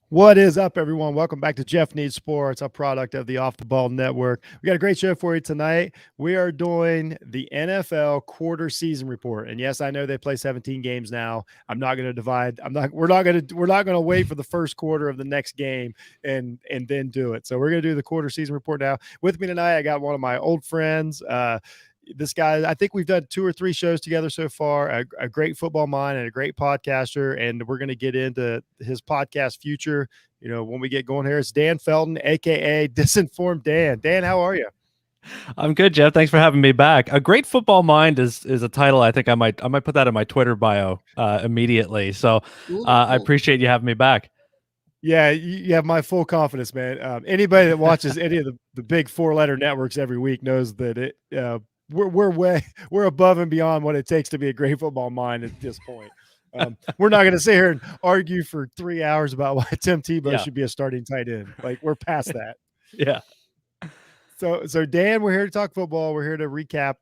What is up, everyone? Welcome back to Jeff Needs Sports, a product of the Off the Ball Network. We got a great show for you tonight. We are doing the NFL quarter season report, and yes, I know they play 17 games now. I'm not going to divide. We're not going to wait for the first quarter of the next game and then do it. So we're going to do the quarter season report now. With me tonight, I got one of my old friends. This guy, I think we've done 2 or 3 shows together so far, a great football mind and a great podcaster. And we're going to get into his podcast future, when we get going here. It's Dan Felton, AKA Disinformed Dan. Dan, how are you? I'm good, Jeff. Thanks for having me back. A great football mind is a title. I think I might put that in my Twitter bio immediately. So I appreciate you having me back. Yeah, you have my full confidence, man. Anybody that watches any of the big 4-letter networks every week knows that we're above and beyond what it takes to be a great football mind at this point. We're not going to sit here and argue for 3 hours about why Tim Tebow should be a starting tight end. Like, we're past that. Yeah. So Dan, we're here to talk football. We're here to recap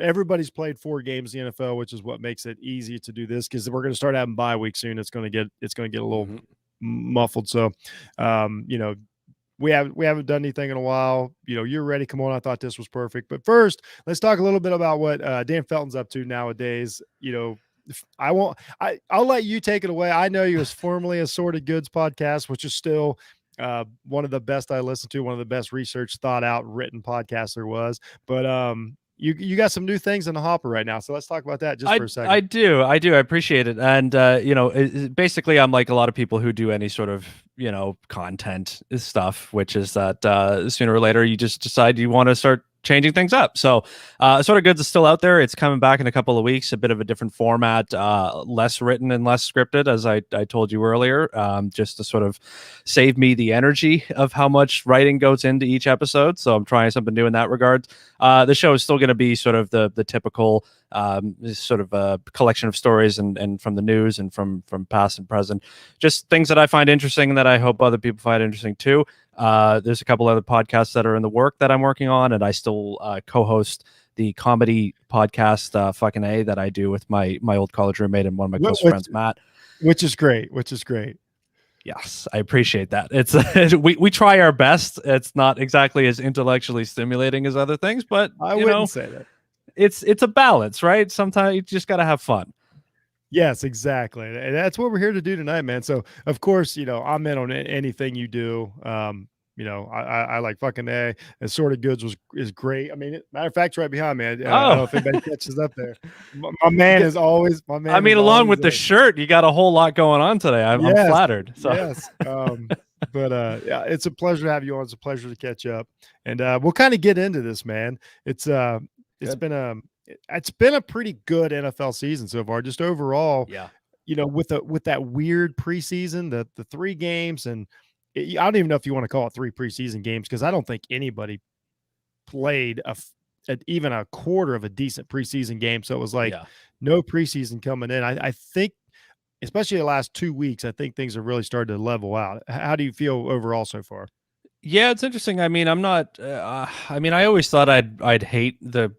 everybody's played 4 games in the NFL, which is what makes it easy to do this, because we're going to start having bye week soon. It's going to get a little muffled. So, we haven't done anything in a while. You're ready. Come on. I thought this was perfect. But first, let's talk a little bit about what Dan Felton's up to nowadays. I'll let you take it away. I know you as formerly a Sorted Goods podcast, which is still one of the best I listened to, one of the best research, thought out, written podcasts there was. But you got some new things in the hopper right now. So let's talk about that just for a second. I do. I appreciate it. And, basically I'm like a lot of people who do any sort of, content stuff, which is that sooner or later you just decide you want to start changing things up. So Sort of Goods is still out there. It's coming back in a couple of weeks, a bit of a different format, less written and less scripted, as I told you earlier, just to sort of save me the energy of how much writing goes into each episode. So I'm trying something new in that regard. The show is still going to be sort of the typical sort of a collection of stories and from the news and from past and present, just things that I find interesting and that I hope other people find interesting too. There's a couple other podcasts that are in the work that I'm working on, and I still co-host the comedy podcast Fucking A that I do with my old college roommate and one of my close friends, Matt. Which is great. Yes, I appreciate that. It's we try our best. It's not exactly as intellectually stimulating as other things, but I wouldn't say that. It's a balance, right? Sometimes you just got to have fun. Yes, exactly. And that's what we're here to do tonight, man. So, of course, I'm in on anything you do. I like Fucking A. And Sorted Goods is great. I mean, matter of fact, right behind me. I don't know if anybody catches up there. My man is always my man. I mean, along with the shirt, you got a whole lot going on today. I'm flattered. So. Yes. But yeah, it's a pleasure to have you on. It's a pleasure to catch up. And we'll kind of get into this, man. It's been a pretty good NFL season so far, just overall. Yeah. With that weird preseason, the 3 games, and I don't even know if you want to call it 3 preseason games, because I don't think anybody played even a quarter of a decent preseason game. So it was like no preseason coming in. I think, especially the last 2 weeks, I think things have really started to level out. How do you feel overall so far? Yeah, it's interesting. I mean, I'm not. I mean, I always thought I'd hate the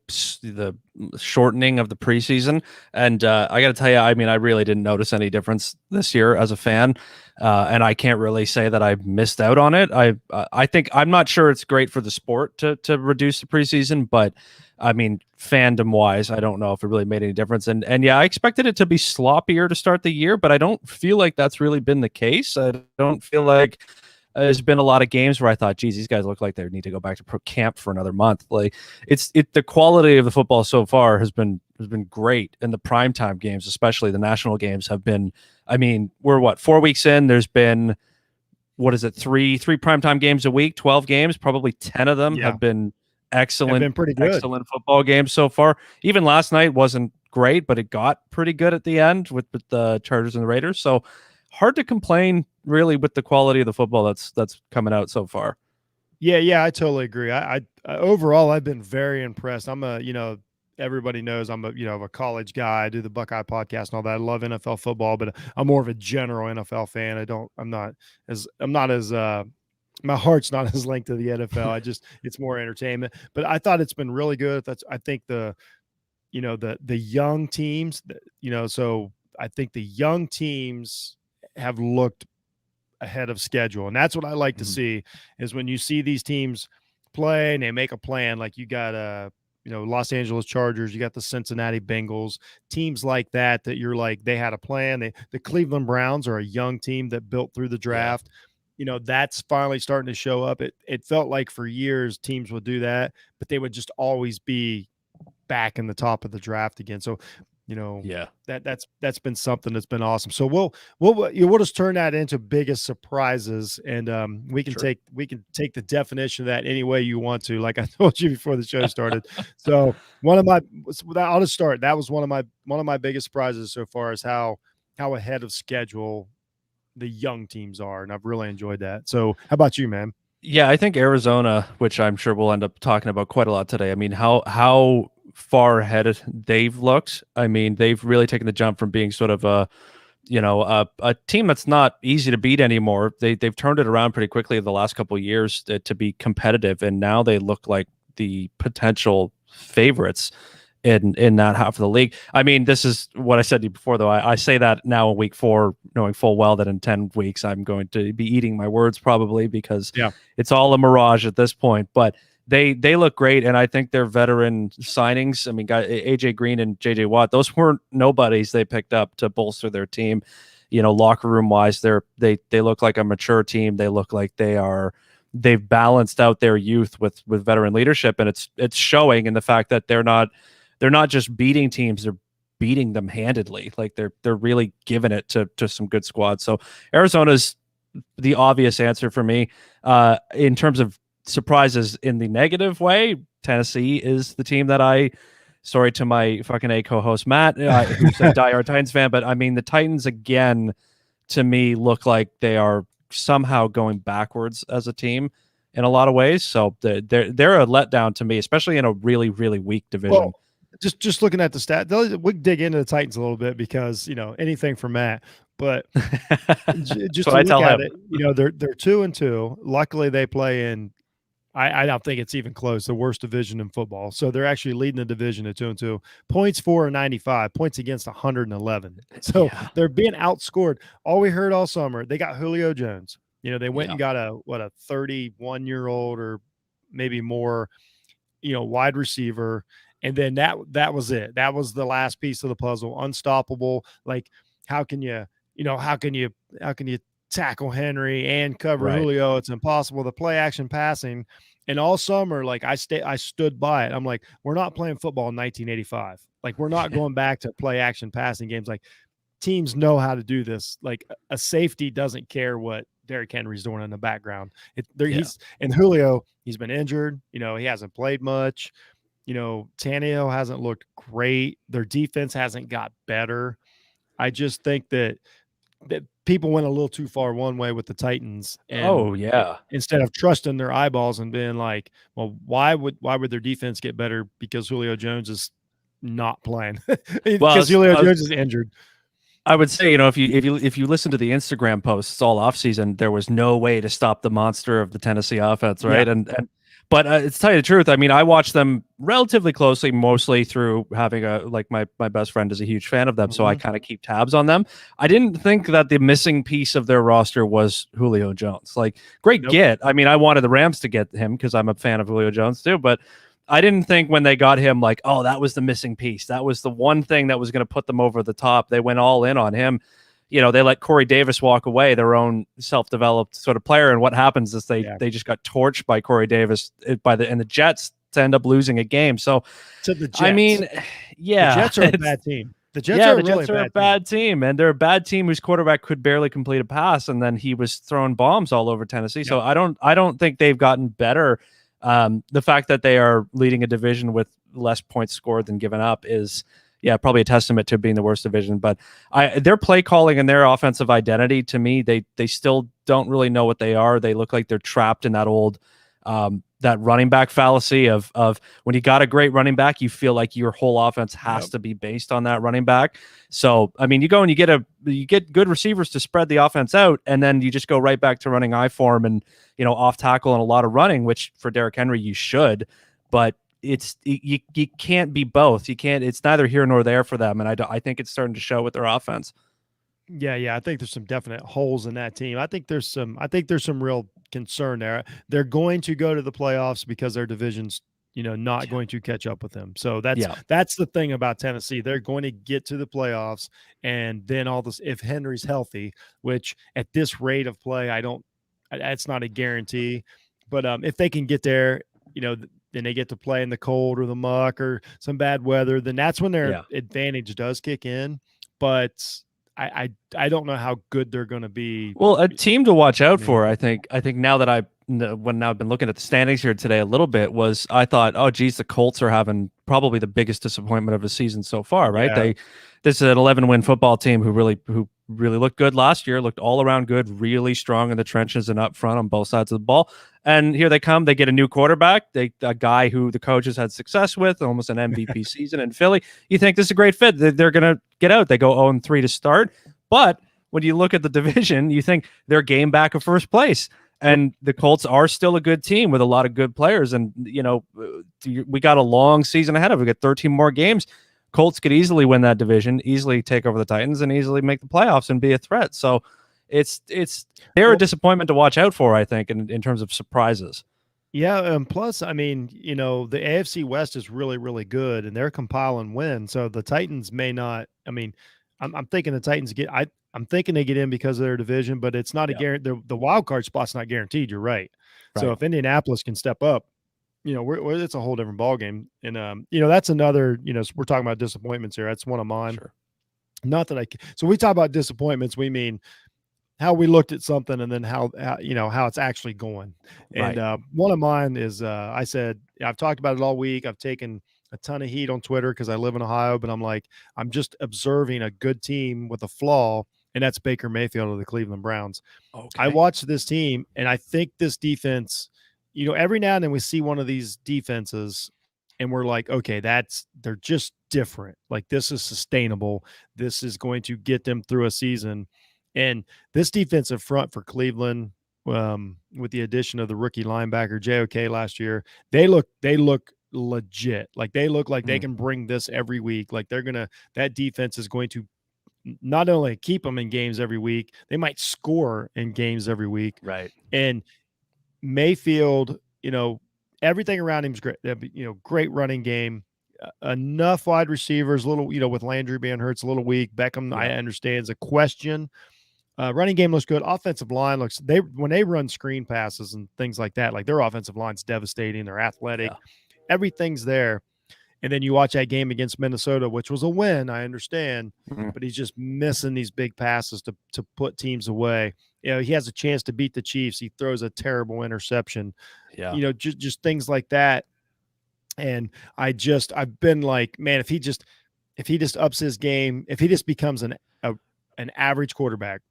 shortening of the preseason, and I got to tell you, I mean, I really didn't notice any difference this year as a fan, and I can't really say that I missed out on it. I think I'm not sure it's great for the sport to reduce the preseason, but I mean, fandom wise, I don't know if it really made any difference. And yeah, I expected it to be sloppier to start the year, but I don't feel like that's really been the case. I don't feel like. There's been a lot of games where I thought, geez, these guys look like they need to go back to pro camp for another month. Like the quality of the football so far has been great. And the primetime games, especially the national games, have been, I mean, we're 4 weeks in, there's been, what is it? Three primetime games a week, 12 games, probably 10 of them have been excellent, pretty good. Excellent football games so far. Even last night wasn't great, but it got pretty good at the end with the Chargers and the Raiders. So hard to complain really with the quality of the football that's coming out so far. Yeah, I totally agree. I overall, I've been very impressed. I'm everybody knows I'm a college guy. I do the Buckeye podcast and all that. I love NFL football, but I'm more of a general NFL fan. I'm not as my heart's not as linked to the NFL. It's more entertainment, but I thought it's been really good. I think the young teams, so I think the young teams have looked ahead of schedule. And that's what I like to see is when you see these teams play and they make a plan, like you got Los Angeles Chargers, you got the Cincinnati Bengals, teams like that you're like, they had a plan. The Cleveland Browns are a young team that built through the draft. That's finally starting to show up. It felt like for years teams would do that, but they would just always be back in the top of the draft again. So, that's been something that's been awesome. So we'll just turn that into biggest surprises, and we can take the definition of that any way you want to. Like I told you before the show started. So I'll just start. That was one of my biggest surprises so far is how ahead of schedule the young teams are, and I've really enjoyed that. So how about you, man? Yeah, I think Arizona, which I'm sure we'll end up talking about quite a lot today. I mean, how far ahead they've looked. I mean, they've really taken the jump from being sort of a team that's not easy to beat anymore. They've turned it around pretty quickly in the last couple of years to be competitive, and now they look like the potential favorites in that half of the league. I mean, this is what I said to you before, though. I say that now in week 4, knowing full well that in 10 weeks I'm going to be eating my words probably because it's all a mirage at this point. But they look great, and I think their veteran signings, I mean, AJ Green and JJ Watt, those weren't nobodies they picked up to bolster their team. Locker room wise, they look like a mature team. They look like they've balanced out their youth with veteran leadership, and it's showing in the fact that they're not just beating teams, they're beating them handedly. Like they're really giving it to some good squads. So Arizona's the obvious answer for me. In terms of surprises in the negative way, Tennessee is the team that sorry to my fucking A co-host Matt, who's a diehard Titans fan, but I mean the Titans again to me look like they are somehow going backwards as a team in a lot of ways. So they're a letdown to me, especially in a really, really weak division. Well, just looking at the stat, we dig into the Titans a little bit because anything for Matt, but just to look at it, they're 2-2. Luckily, they play in. I don't think it's even close. The worst division in football, so they're actually leading the division at 2-2. Points for 95, points against 111. So they're being outscored. All we heard all summer, they got Julio Jones. They went and got a 31-year-old or maybe more, wide receiver. And then that was it. That was the last piece of the puzzle. Unstoppable. Like, how can you tackle Henry and cover Julio? It's impossible. The play action passing. And all summer, like I stood by it. I'm like, we're not playing football in 1985. Like, we're not going back to play action passing games. Like, teams know how to do this. Like, a safety doesn't care what Derrick Henry's doing in the background. And Julio, he's been injured. He hasn't played much. Tannehill hasn't looked great. Their defense hasn't got better. I just think that people went a little too far one way with the Titans. And instead of trusting their eyeballs and being like, well, why would their defense get better because Julio Jones is not playing? Because Julio Jones is injured. I would say, if you listen to the Instagram posts all offseason, there was no way to stop the monster of the Tennessee offense, right? Yeah. But to tell you the truth, I mean, I watched them relatively closely, mostly through having my best friend is a huge fan of them, so I kind of keep tabs on them. I didn't think that the missing piece of their roster was Julio Jones. Like, great get. I mean, I wanted the Rams to get him because I'm a fan of Julio Jones too, but I didn't think when they got him, like, oh, that was the missing piece. That was the one thing that was going to put them over the top. They went all in on him. They let Corey Davis walk away, their own self-developed sort of player. And what happens is they just got torched by Corey Davis and the Jets to end up losing a game. So to the Jets. I mean, the Jets are a bad team. The Jets are a bad team, and they're a bad team whose quarterback could barely complete a pass, and then he was throwing bombs all over Tennessee. Yep. So I don't think they've gotten better. The fact that they are leading a division with less points scored than given up is probably a testament to being the worst division. But their play calling and their offensive identity, to me, they still don't really know what they are. They look like they're trapped in that old that running back fallacy of when you got a great running back, you feel like your whole offense has to be based on that running back. So I mean, you go and you get good receivers to spread the offense out, and then you just go right back to running I form and off tackle and a lot of running, which for Derrick Henry you should, but you can't be both. You can't. It's neither here nor there for them, and I think it's starting to show with their offense. Yeah. I think there's some definite holes in that team. I think there's some real concern there. They're going to go to the playoffs because their division's, not Yeah. going to catch up with them. So Yeah. that's the thing about Tennessee. They're going to get to the playoffs, and then all this, if Henry's healthy, which at this rate of play, that's not a guarantee. But if they can get there, then they get to play in the cold or the muck or some bad weather, then that's when their Yeah. advantage does kick in. But I don't know how good they're going to be. Well, a team to watch I out mean, for, I think now that when now I've been looking at the standings here today a little bit, was I thought, oh geez, the Colts are having probably the biggest disappointment of the season so far, right? yeah, This is an 11-win football team who really looked good last year, looked all around good, really strong in the trenches and up front on both sides of the ball. And here they come, they get a new quarterback, a guy who the coaches had success with, almost an MVP season in Philly. You think this is a great fit? They're going to get out. They go 0-3 to start, but when you look at the division, you think they're game back of first place. And the Colts are still a good team with a lot of good players. And, we got a long season ahead of it. We got 13 more games. Colts could easily win that division, easily take over the Titans, and easily make the playoffs and be a threat. So they're a disappointment to watch out for, I think, in terms of surprises. yeah. Plus, I mean, the AFC West is really, really good, and they're compiling wins. So the Titans may not. I mean, I'm thinking the Titans get. I'm thinking they get in because of their division, but it's not a Yeah. guarantee. The wild card spot's not guaranteed. You're right. So Right. if Indianapolis can step up, it's a whole different ball game. And that's another. We're talking about disappointments here. That's one of mine. Sure. Not that so we talk about disappointments. We mean how we looked at something and then how it's actually going. And Right. one of mine is I said I've talked about it all week. I've taken a ton of heat on Twitter because I live in Ohio, but I'm like, I'm just observing a good team with a flaw, and that's Baker Mayfield of the Cleveland Browns. I Okay. watched this team, and I think this defense, every now and then we see one of these defenses and we're like, okay, they're just different. Like, this is sustainable. This is going to get them through a season. And this defensive front for Cleveland, with the addition of the rookie linebacker JOK last year, they look legit. Like, they look like they Mm. can bring this every week. Like, that defense is going to not only keep them in games every week, they might score in games every week. Right. And Mayfield, everything around him is great. Great running game, enough wide receivers, little, with Landry being hurt, a little weak. Beckham, I Yeah. understand, is a question. Running game looks good. Offensive line when they run screen passes and things like that, like, their offensive line's devastating. They're athletic. Yeah. Everything's there. And then you watch that game against Minnesota, which was a win, I understand, Mm. but he's just missing these big passes to put teams away. He has a chance to beat the Chiefs. He throws a terrible interception. Yeah. Just things like that. And I've been like, man, if he just ups his game, if he just becomes an average quarterback,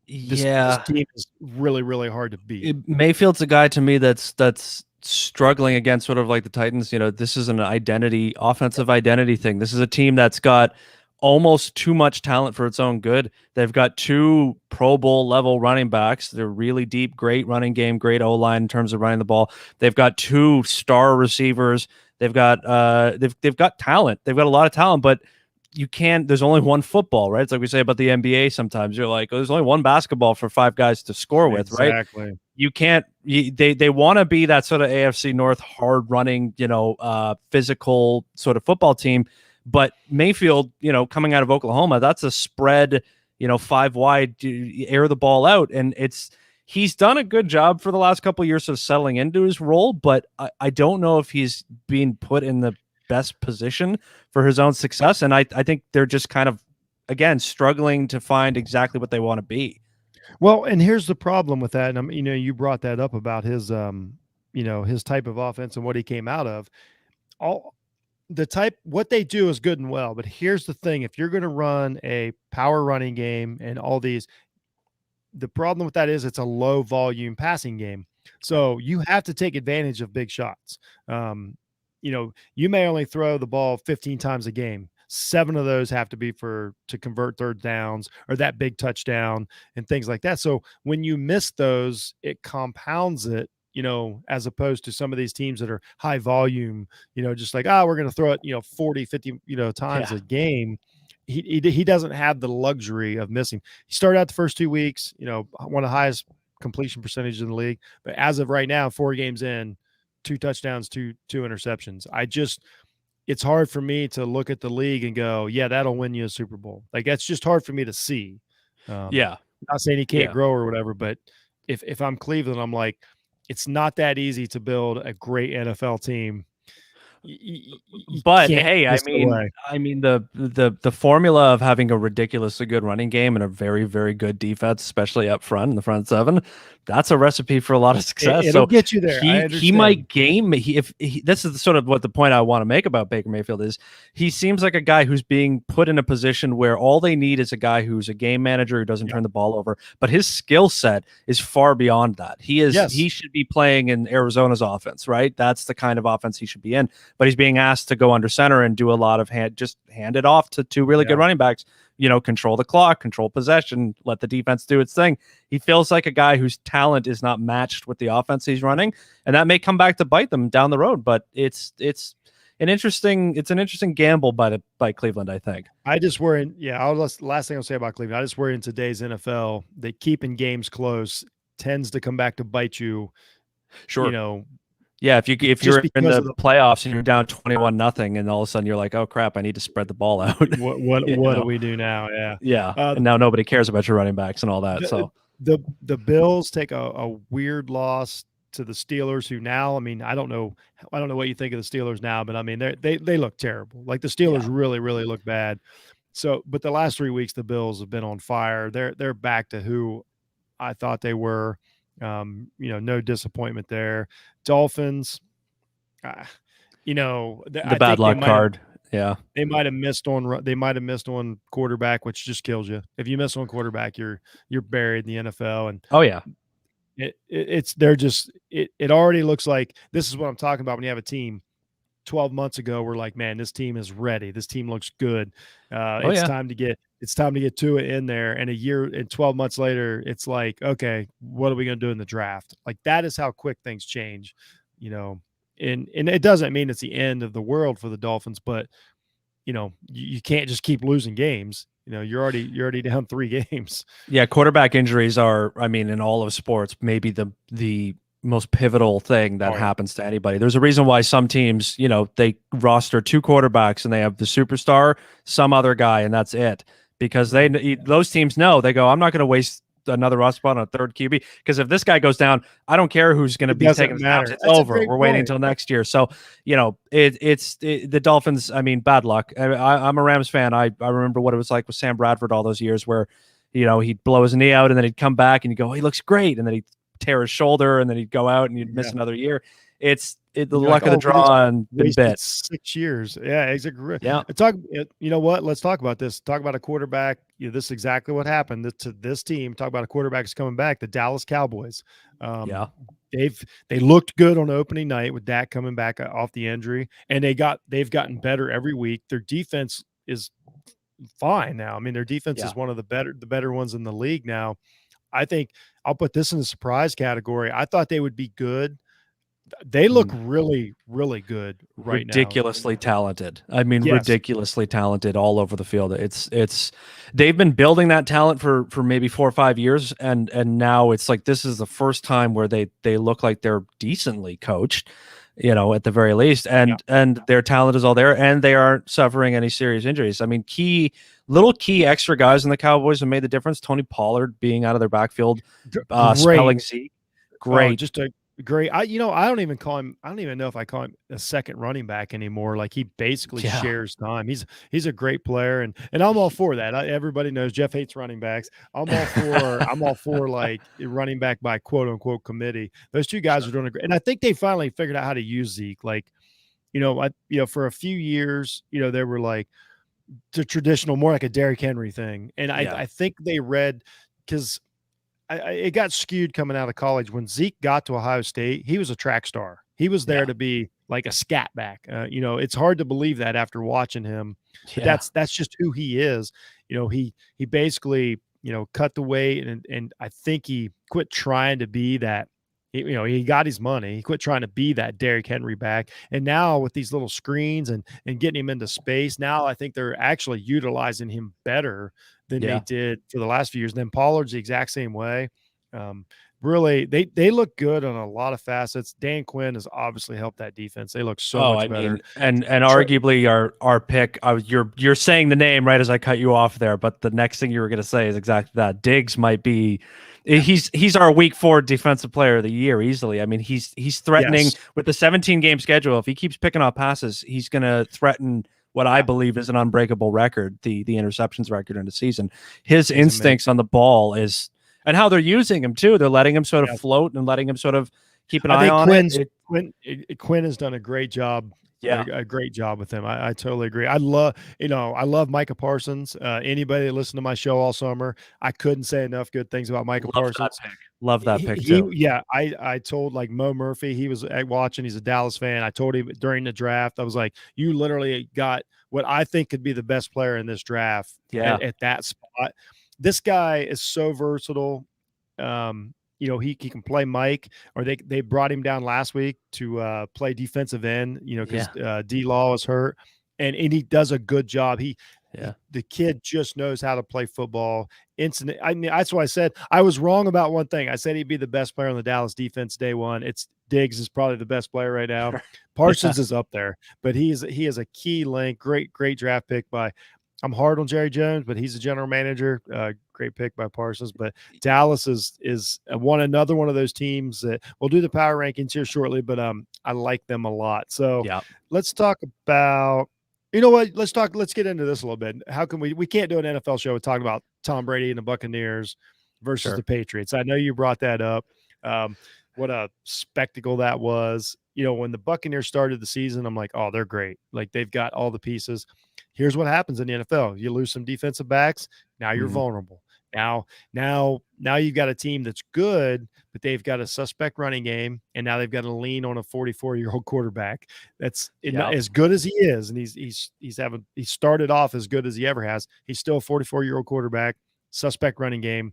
this Yeah. team is really, really hard to beat. Mayfield's a guy to me that's struggling against sort of like the Titans. This is an offensive identity thing. This is a team that's got almost too much talent for its own good. They've got two Pro Bowl level running backs. They're really deep, great running game, great O-line in terms of running the ball. They've got two star receivers. They've got talent. They've got a lot of talent, but there's only one football, right? It's like we say about the NBA sometimes. You're like, oh, there's only one basketball for five guys to score with, right? Exactly. You can't, they want to be that sort of AFC North hard running, physical sort of football team. But Mayfield, coming out of Oklahoma, that's a spread, 5 wide, air the ball out. And he's done a good job for the last couple of years of settling into his role, but I don't know if he's being put in the best position for his own success. And I think they're just kind of, again, struggling to find exactly what they want to be. Well, and here's the problem with that. And you brought that up about his his type of offense and what he came out of. What they do is good and well, but here's the thing: if you're going to run a power running game and all these, the problem with that is it's a low volume passing game. So you have to take advantage of big shots. You may only throw the ball 15 times a game. 7 of those have to be to convert third downs or that big touchdown and things like that. So when you miss those, it compounds it, as opposed to some of these teams that are high volume, just like, we're going to throw it, 40, 50, times Yeah. a game. he doesn't have the luxury of missing. He started out the first 2 weeks, one of the highest completion percentages in the league, but as of right now, 4 games in, 2 touchdowns, two interceptions. It's hard for me to look at the league and go, yeah, that'll win you a Super Bowl. Like that's just hard for me to see. Yeah. Not saying he can't Yeah. grow or whatever, but if I'm Cleveland, I'm like, it's not that easy to build a great NFL team. You But can't hey, miss it away. I mean the formula of having a ridiculously good running game and a very, very good defense, especially up front in the front seven, that's a recipe for a lot of success. It'll So get you there. I he understand. might game this is sort of what the point I want to make about Baker Mayfield is. He seems like a guy who's being put in a position where all they need is a guy who's a game manager who doesn't turn the ball over, but his skill set is far beyond that. He should be playing in Arizona's offense, right? That's the kind of offense he should be in, but he's being asked to go under center and do a lot of hand it off to 2 really good running backs, control the clock, control possession, let the defense do its thing. He feels like a guy whose talent is not matched with the offense he's running, and that may come back to bite them down the road, but it's an interesting gamble by Cleveland, I think. I just worry last thing I'll say about Cleveland, I just worry in today's NFL that keeping games close tends to come back to bite you. Sure. Yeah, if you're in the playoffs and you're down 21-0, and all of a sudden you're like, oh crap, I need to spread the ball out. What do we do now? Yeah. Yeah. And now nobody cares about your running backs and all that. So the Bills take a weird loss to the Steelers, who now, I mean, I don't know what you think of the Steelers now, but I mean, they look terrible. Like the Steelers really, really look bad. So, but the last 3 weeks, the Bills have been on fire. They're back to who I thought they were. No disappointment there. Dolphins, the bad luck card. Yeah, they might have missed on quarterback, which just kills you. If you miss on quarterback, you're buried in the NFL. And oh yeah, it already looks like this is what I'm talking about when you have a team. 12 months ago, we're like, man, this team is ready. This team looks good. It's time to get Tua in there. And a year and 12 months later, it's like, okay, what are we going to do in the draft? Like that is how quick things change, and it doesn't mean it's the end of the world for the Dolphins, but you can't just keep losing games. You're already down 3 games. Yeah. Quarterback injuries are, I mean, in all of sports, maybe the most pivotal thing that happens to anybody. There's a reason why some teams, they roster 2 quarterbacks and they have the superstar, some other guy, and that's it. Because those teams know, they go, I'm not going to waste another roster spot on a 3rd QB, because if this guy goes down, I don't care who's going to be taking the snaps. It's over. We're waiting until next year. So, it's the Dolphins. I mean, bad luck. I'm a Rams fan. I remember what it was like with Sam Bradford all those years where, he'd blow his knee out and then he'd come back and you go, he looks great, and then he'd tear his shoulder and then he'd go out and you'd miss another year. It's the luck of the draw and been bit. 6 years. Yeah, exactly. Yeah. You know what? Let's talk about this. Talk about a quarterback. This is exactly what happened to this team. Talk about a quarterback who's coming back. The Dallas Cowboys. They looked good on opening night with Dak coming back off the injury, and they've gotten better every week. Their defense is fine now. I mean, their defense is one of the better ones in the league now. I think I'll put this in the surprise category. I thought they would be good. They look really, really good right now. Ridiculously talented. I mean, ridiculously talented all over the field. It's they've been building that talent for maybe 4 or 5 years, and now it's like this is the first time where they look like they're decently coached, at the very least, and their talent is all there, and they aren't suffering any serious injuries. I mean, key extra guys in the Cowboys have made the difference. Tony Pollard being out of their backfield, spelling Zeke, great, just a great. I don't even know if I call him a second running back anymore. Like he basically shares time. He's a great player, and I'm all for that. Everybody knows Jeff hates running backs. I'm all for like running back by quote unquote committee. Those 2 guys are doing great, and I think they finally figured out how to use Zeke. Like, for a few years, they were like the traditional, more like a Derrick Henry thing, and I think they read because. It got skewed coming out of college. When Zeke got to Ohio State, he was a track star. He was there to be like a scat back. It's hard to believe that after watching him. Yeah. That's just who he is. He basically, cut the weight and I think he quit trying to be that, He got his money. He quit trying to be that Derrick Henry back. And now with these little screens and getting him into space, now I think they're actually utilizing him better than they Yeah. did for the last few years. And then Pollard's the exact same way. Really, they look good on a lot of facets. Dan Quinn has obviously helped that defense. They look so much better. And arguably our pick. You're saying the name right as I cut you off there, but the next thing you were going to say is exactly that. Diggs might be. He's our week 4 defensive player of the year easily. I mean, he's threatening with the 17 game schedule. If he keeps picking off passes, he's going to threaten what I believe is an unbreakable record, the interceptions record in the season. His instincts on the ball is. And how they're using him too. They're letting him sort of float and letting him sort of keep an eye on it. Quinn has done a great job. Yeah, a great job with him. I totally agree. I love Micah Parsons. Anybody that listened to my show all summer, I couldn't say enough good things about Micah Parsons. Love that pick too. I told like Mo Murphy, he was watching. He's a Dallas fan. I told him during the draft, I was like, you literally got what I think could be the best player in this draft. At that spot. This guy is so versatile. He can play Mike, or they brought him down last week to play defensive end, because D-Law is hurt, and he does a good job. The kid just knows how to play football. That's why I said I was wrong about one thing. I said he'd be the best player on the Dallas defense day one. Diggs is probably the best player right now. Parsons is up there, but he is a key link. Great draft pick by. I'm hard on Jerry Jones, but he's a general manager. Great pick by Parsons. But Dallas is another one of those teams that we'll do the power rankings here shortly, but I like them a lot. So let's talk about, you know what? Let's get into this a little bit. How can we can't do an NFL show with talking about Tom Brady and the Buccaneers versus the Patriots. I know you brought that up. What a spectacle that was. When the Buccaneers started the season, I'm like, oh, they're great. Like they've got all the pieces. Here's what happens in the NFL. You lose some defensive backs. Now you're vulnerable. Now you've got a team that's good, but they've got a suspect running game, and now they've got to lean on a 44-year-old quarterback. That's as good as he is, and he started off as good as he ever has. He's still a 44-year-old quarterback, suspect running game,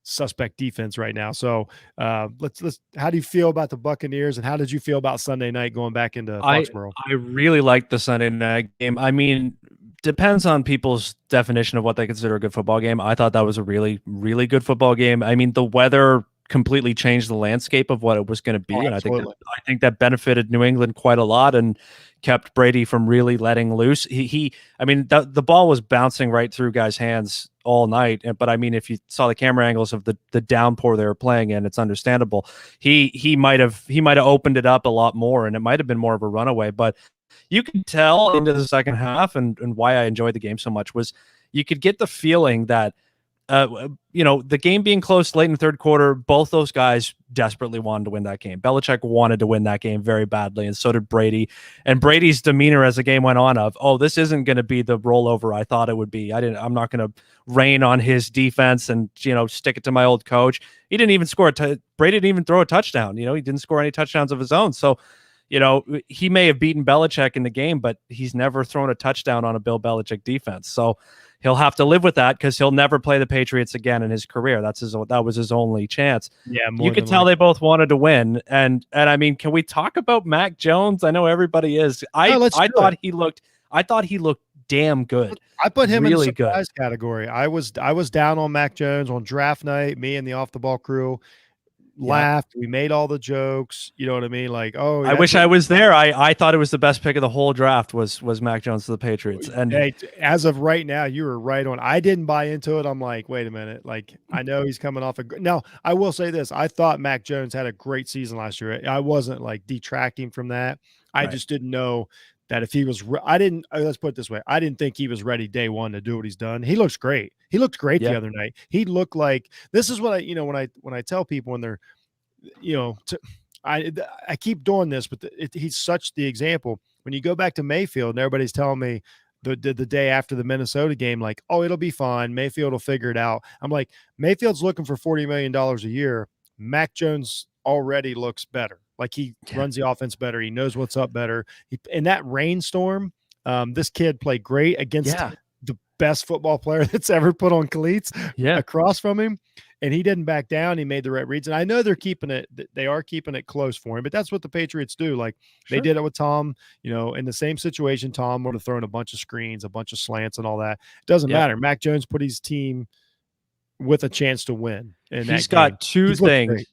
suspect defense right now. So let's. How do you feel about the Buccaneers, and how did you feel about Sunday night going back into Foxborough? I really liked the Sunday night game. I mean, depends on people's definition of what they consider a good football game. I thought that was a really, really good football game. I mean, the weather completely changed the landscape of what it was going to be, and I think that benefited New England quite a lot and kept Brady from really letting loose. I mean, the ball was bouncing right through guys' hands all night. But I mean, if you saw the camera angles of the downpour they were playing in, it's understandable. He might have opened it up a lot more, and it might have been more of a runaway, but you could tell into the second half, and why I enjoyed the game so much was you could get the feeling that, the game being close late in the third quarter, both those guys desperately wanted to win that game. Belichick wanted to win that game very badly, and so did Brady. And Brady's demeanor as the game went on this isn't going to be the rollover I thought it would be. I'm not going to rain on his defense and, stick it to my old coach. He didn't even score Brady didn't even throw a touchdown. He didn't score any touchdowns of his own. So, he may have beaten Belichick in the game, but he's never thrown a touchdown on a Bill Belichick defense. So he'll have to live with that because he'll never play the Patriots again in his career. That was his only chance. Yeah, you could tell they both wanted to win. And I mean, can we talk about Mac Jones? I know everybody is. I thought he looked damn good. I put him really in the surprise category. I was down on Mac Jones on draft night. Me and the Off the Ball crew laughed. We made all the jokes. You know what I mean? Like, oh, I wish I was there. I thought it was the best pick of the whole draft was Mac Jones to the Patriots. And as of right now, you were right on. I didn't buy into it. I'm like, wait a minute. Like, I know he's coming off now. I will say this. I thought Mac Jones had a great season last year. I wasn't like detracting from that. I just didn't know that if he was, let's put it this way. I didn't think he was ready day one to do what he's done. He looks great. He looked great the other night. He looked like, this is what when I tell people when they're, I keep doing this, but he's such the example. When you go back to Mayfield and everybody's telling me the day after the Minnesota game, like, oh, it'll be fine. Mayfield will figure it out. I'm like, Mayfield's looking for $40 million a year. Mac Jones already looks better. Like he runs the offense better. He knows what's up better. In that rainstorm, this kid played great against the best football player that's ever put on cleats across from him. and he didn't back down. He made the right reads, and I know they're keeping it. They are keeping it close for him, but that's what the Patriots do. Like they Sure. did it with Tom. In the same situation, Tom would have thrown a bunch of screens, a bunch of slants, and all that. It doesn't matter. Mac Jones put his team with a chance to win in He's that game. got two He's looked things. great.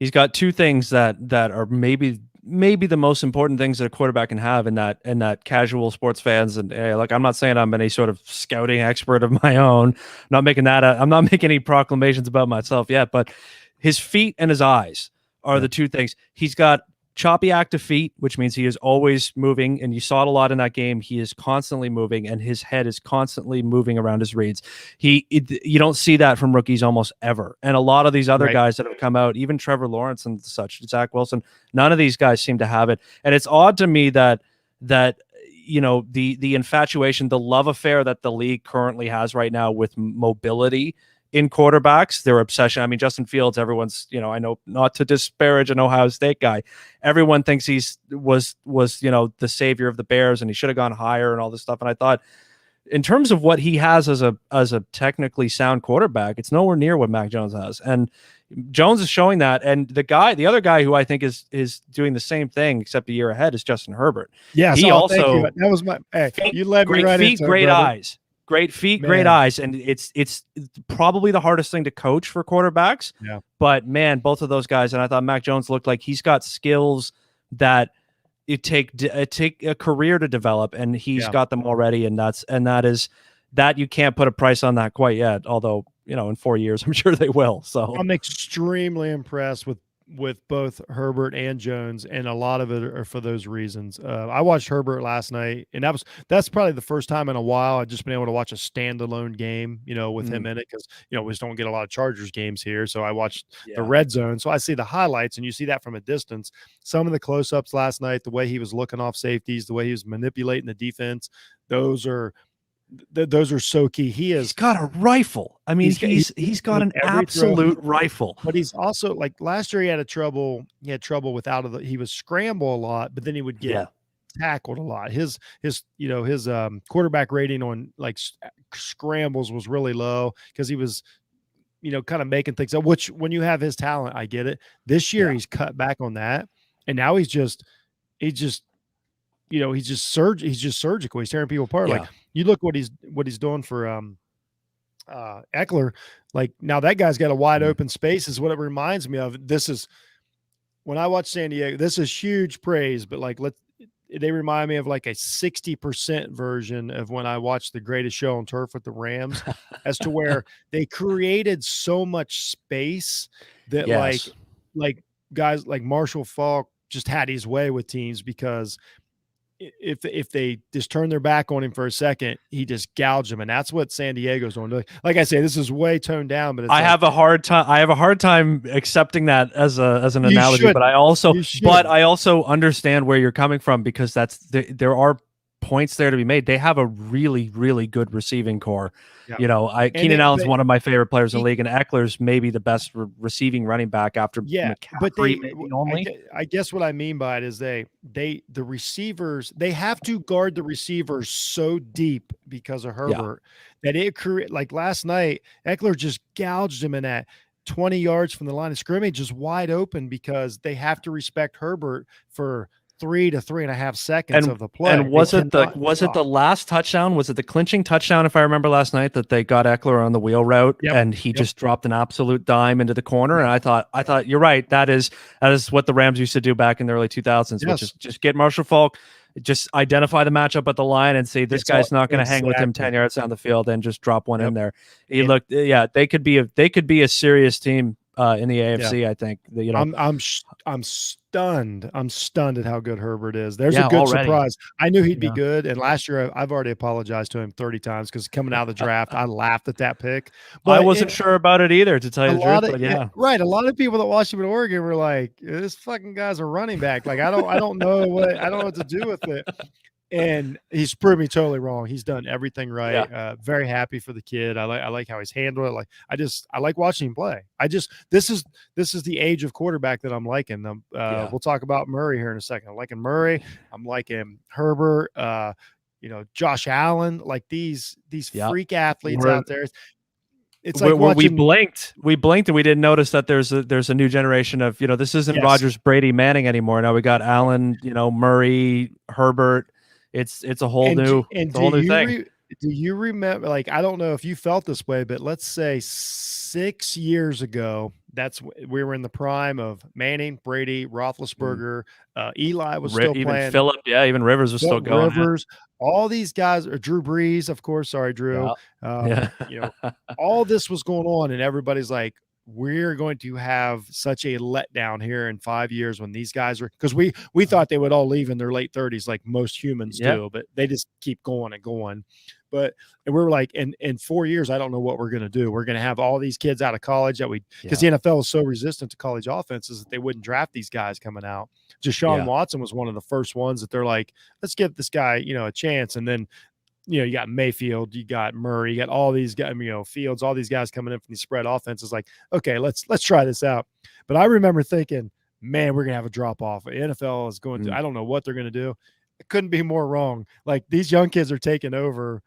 He's got two things that are maybe the most important things that a quarterback can have, and that casual sports fans and like, I'm not saying I'm any sort of scouting expert of my own. I'm not making any proclamations about myself yet, but his feet and his eyes are the two things. He's got choppy active feet, which means he is always moving, and you saw it a lot in that game. He is constantly moving, and his head is constantly moving around his reads. You don't see that from rookies almost ever, and a lot of these other guys that have come out, even Trevor Lawrence and such, Zach Wilson, none of these guys seem to have it. And it's odd to me that the infatuation, the love affair that the league currently has right now with mobility in quarterbacks, their obsession. I mean, Justin Fields, everyone's, I know, not to disparage an Ohio State guy, everyone thinks was the savior of the Bears, and he should have gone higher and all this stuff. And I thought, in terms of what he has as a technically sound quarterback, it's nowhere near what Mac Jones has. And Jones is showing that. And the other guy who I think is doing the same thing except a year ahead is Justin Herbert. Yeah, he also, thank you. That was my. Hey, you led me right into it, great brother. eyes. Great feet, great eyes, and it's probably the hardest thing to coach for quarterbacks. Yeah. But man, both of those guys, and I thought Mac Jones looked like he's got skills that it take a career to develop, and he's got them already, and that you can't put a price on that quite yet. Although in 4 years, I'm sure they will. So I'm extremely impressed with both Herbert and Jones, and a lot of it are for those reasons. I watched Herbert last night, and that's probably the first time in a while I've just been able to watch a standalone game, with him in it, because we just don't get a lot of Chargers games here. So I watched the red zone, so I see the highlights, and you see that from a distance. Some of the close-ups last night, the way he was looking off safeties, the way he was manipulating the defense, those are so key. He's got a rifle. I mean, he's got an absolute rifle. But he's also, like, last year he had trouble with he would scramble a lot, but then he would get tackled a lot. His quarterback rating on like scrambles was really low because he was kind of making things up, which when you have his talent, I get it. This year he's cut back on that, and now he's just surgical. He's tearing people apart. Like, you look what he's doing for Eckler. Like, now that guy's got a wide open space, is what it reminds me of. This is when I watch San Diego, this is huge praise, but like, they remind me of like a 60% version of when I watched The Greatest Show on Turf with the Rams, as to where they created so much space that like guys like Marshall Faulk just had his way with teams, because if they just turn their back on him for a second, he just gouged them, and that's what San Diego's doing. Like I say, this is way toned down, but I have a hard time accepting that as an analogy. But I also understand where you're coming from, because there are points there to be made. They have a really, really good receiving core. Yeah. Keenan Allen's one of my favorite players in the league, and Eckler's maybe the best receiving running back after McCaffrey, maybe only. I guess what I mean by it is the receivers, they have to guard the receivers so deep because of Herbert that it create, like last night, Eckler just gouged him in that 20 yards from the line of scrimmage, just wide open, because they have to respect Herbert for 3 to 3.5 seconds of the play. And was it the last touchdown? Was it the clinching touchdown, if I remember last night, that they got Eckler on the wheel route and he just dropped an absolute dime into the corner? And I thought you're right. That is what the Rams used to do back in the early 2000s, which is just get Marshall Faulk, just identify the matchup at the line and say, this guy's not going to hang with him 10 yards down the field, and just drop one in there. He looked, they could be a serious team in the AFC. I think I'm stunned. I'm stunned at how good Herbert is. There's a good surprise. I knew he'd be good, and last year I've already apologized to him 30 times, because coming out of the draft, I laughed at that pick. But I wasn't sure about it either, to tell you the truth. But right. A lot of people that watched him in Oregon were like, "This fucking guy's a running back." Like, I don't know what to do with it. And he's proved me totally wrong. He's done everything right. Very happy for the kid. I like how he's handled it. I like watching him play. This is the age of quarterback that I'm liking. We'll talk about Murray here in a second. I'm liking Murray. I'm liking Herbert. Josh Allen. Like these freak athletes out there. it's like we watching. blinked and we didn't notice that there's a new generation of, this isn't Yes. Rodgers, Brady, Manning anymore. Now we got Allen, Murray, Herbert. It's a whole new thing. Do you remember, like, I don't know if you felt this way, but let's say 6 years ago, we were in the prime of Manning, Brady, Roethlisberger, Eli was still Even playing, Phillip, even Rivers was still going. Rivers, all these guys, or Drew Brees, of course. Sorry, Drew. Yeah. All this was going on, and everybody's like, we're going to have such a letdown here in 5 years when these guys are, because we thought they would all leave in their late 30s like most humans do, but they just keep going and going. And we were like, in 4 years, I don't know what we're going to do. We're going to have all these kids out of college because the NFL is so resistant to college offenses that they wouldn't draft these guys coming out. Deshaun Watson was one of the first ones that they're like, let's give this guy, a chance. And then, you got Mayfield, you got Murray, you got all these guys, Fields, all these guys coming in from these spread offenses. Like, okay, let's try this out. But I remember thinking, man, we're gonna have a drop off. The NFL is going to, I don't know what they're gonna do. It couldn't be more wrong. Like, these young kids are taking over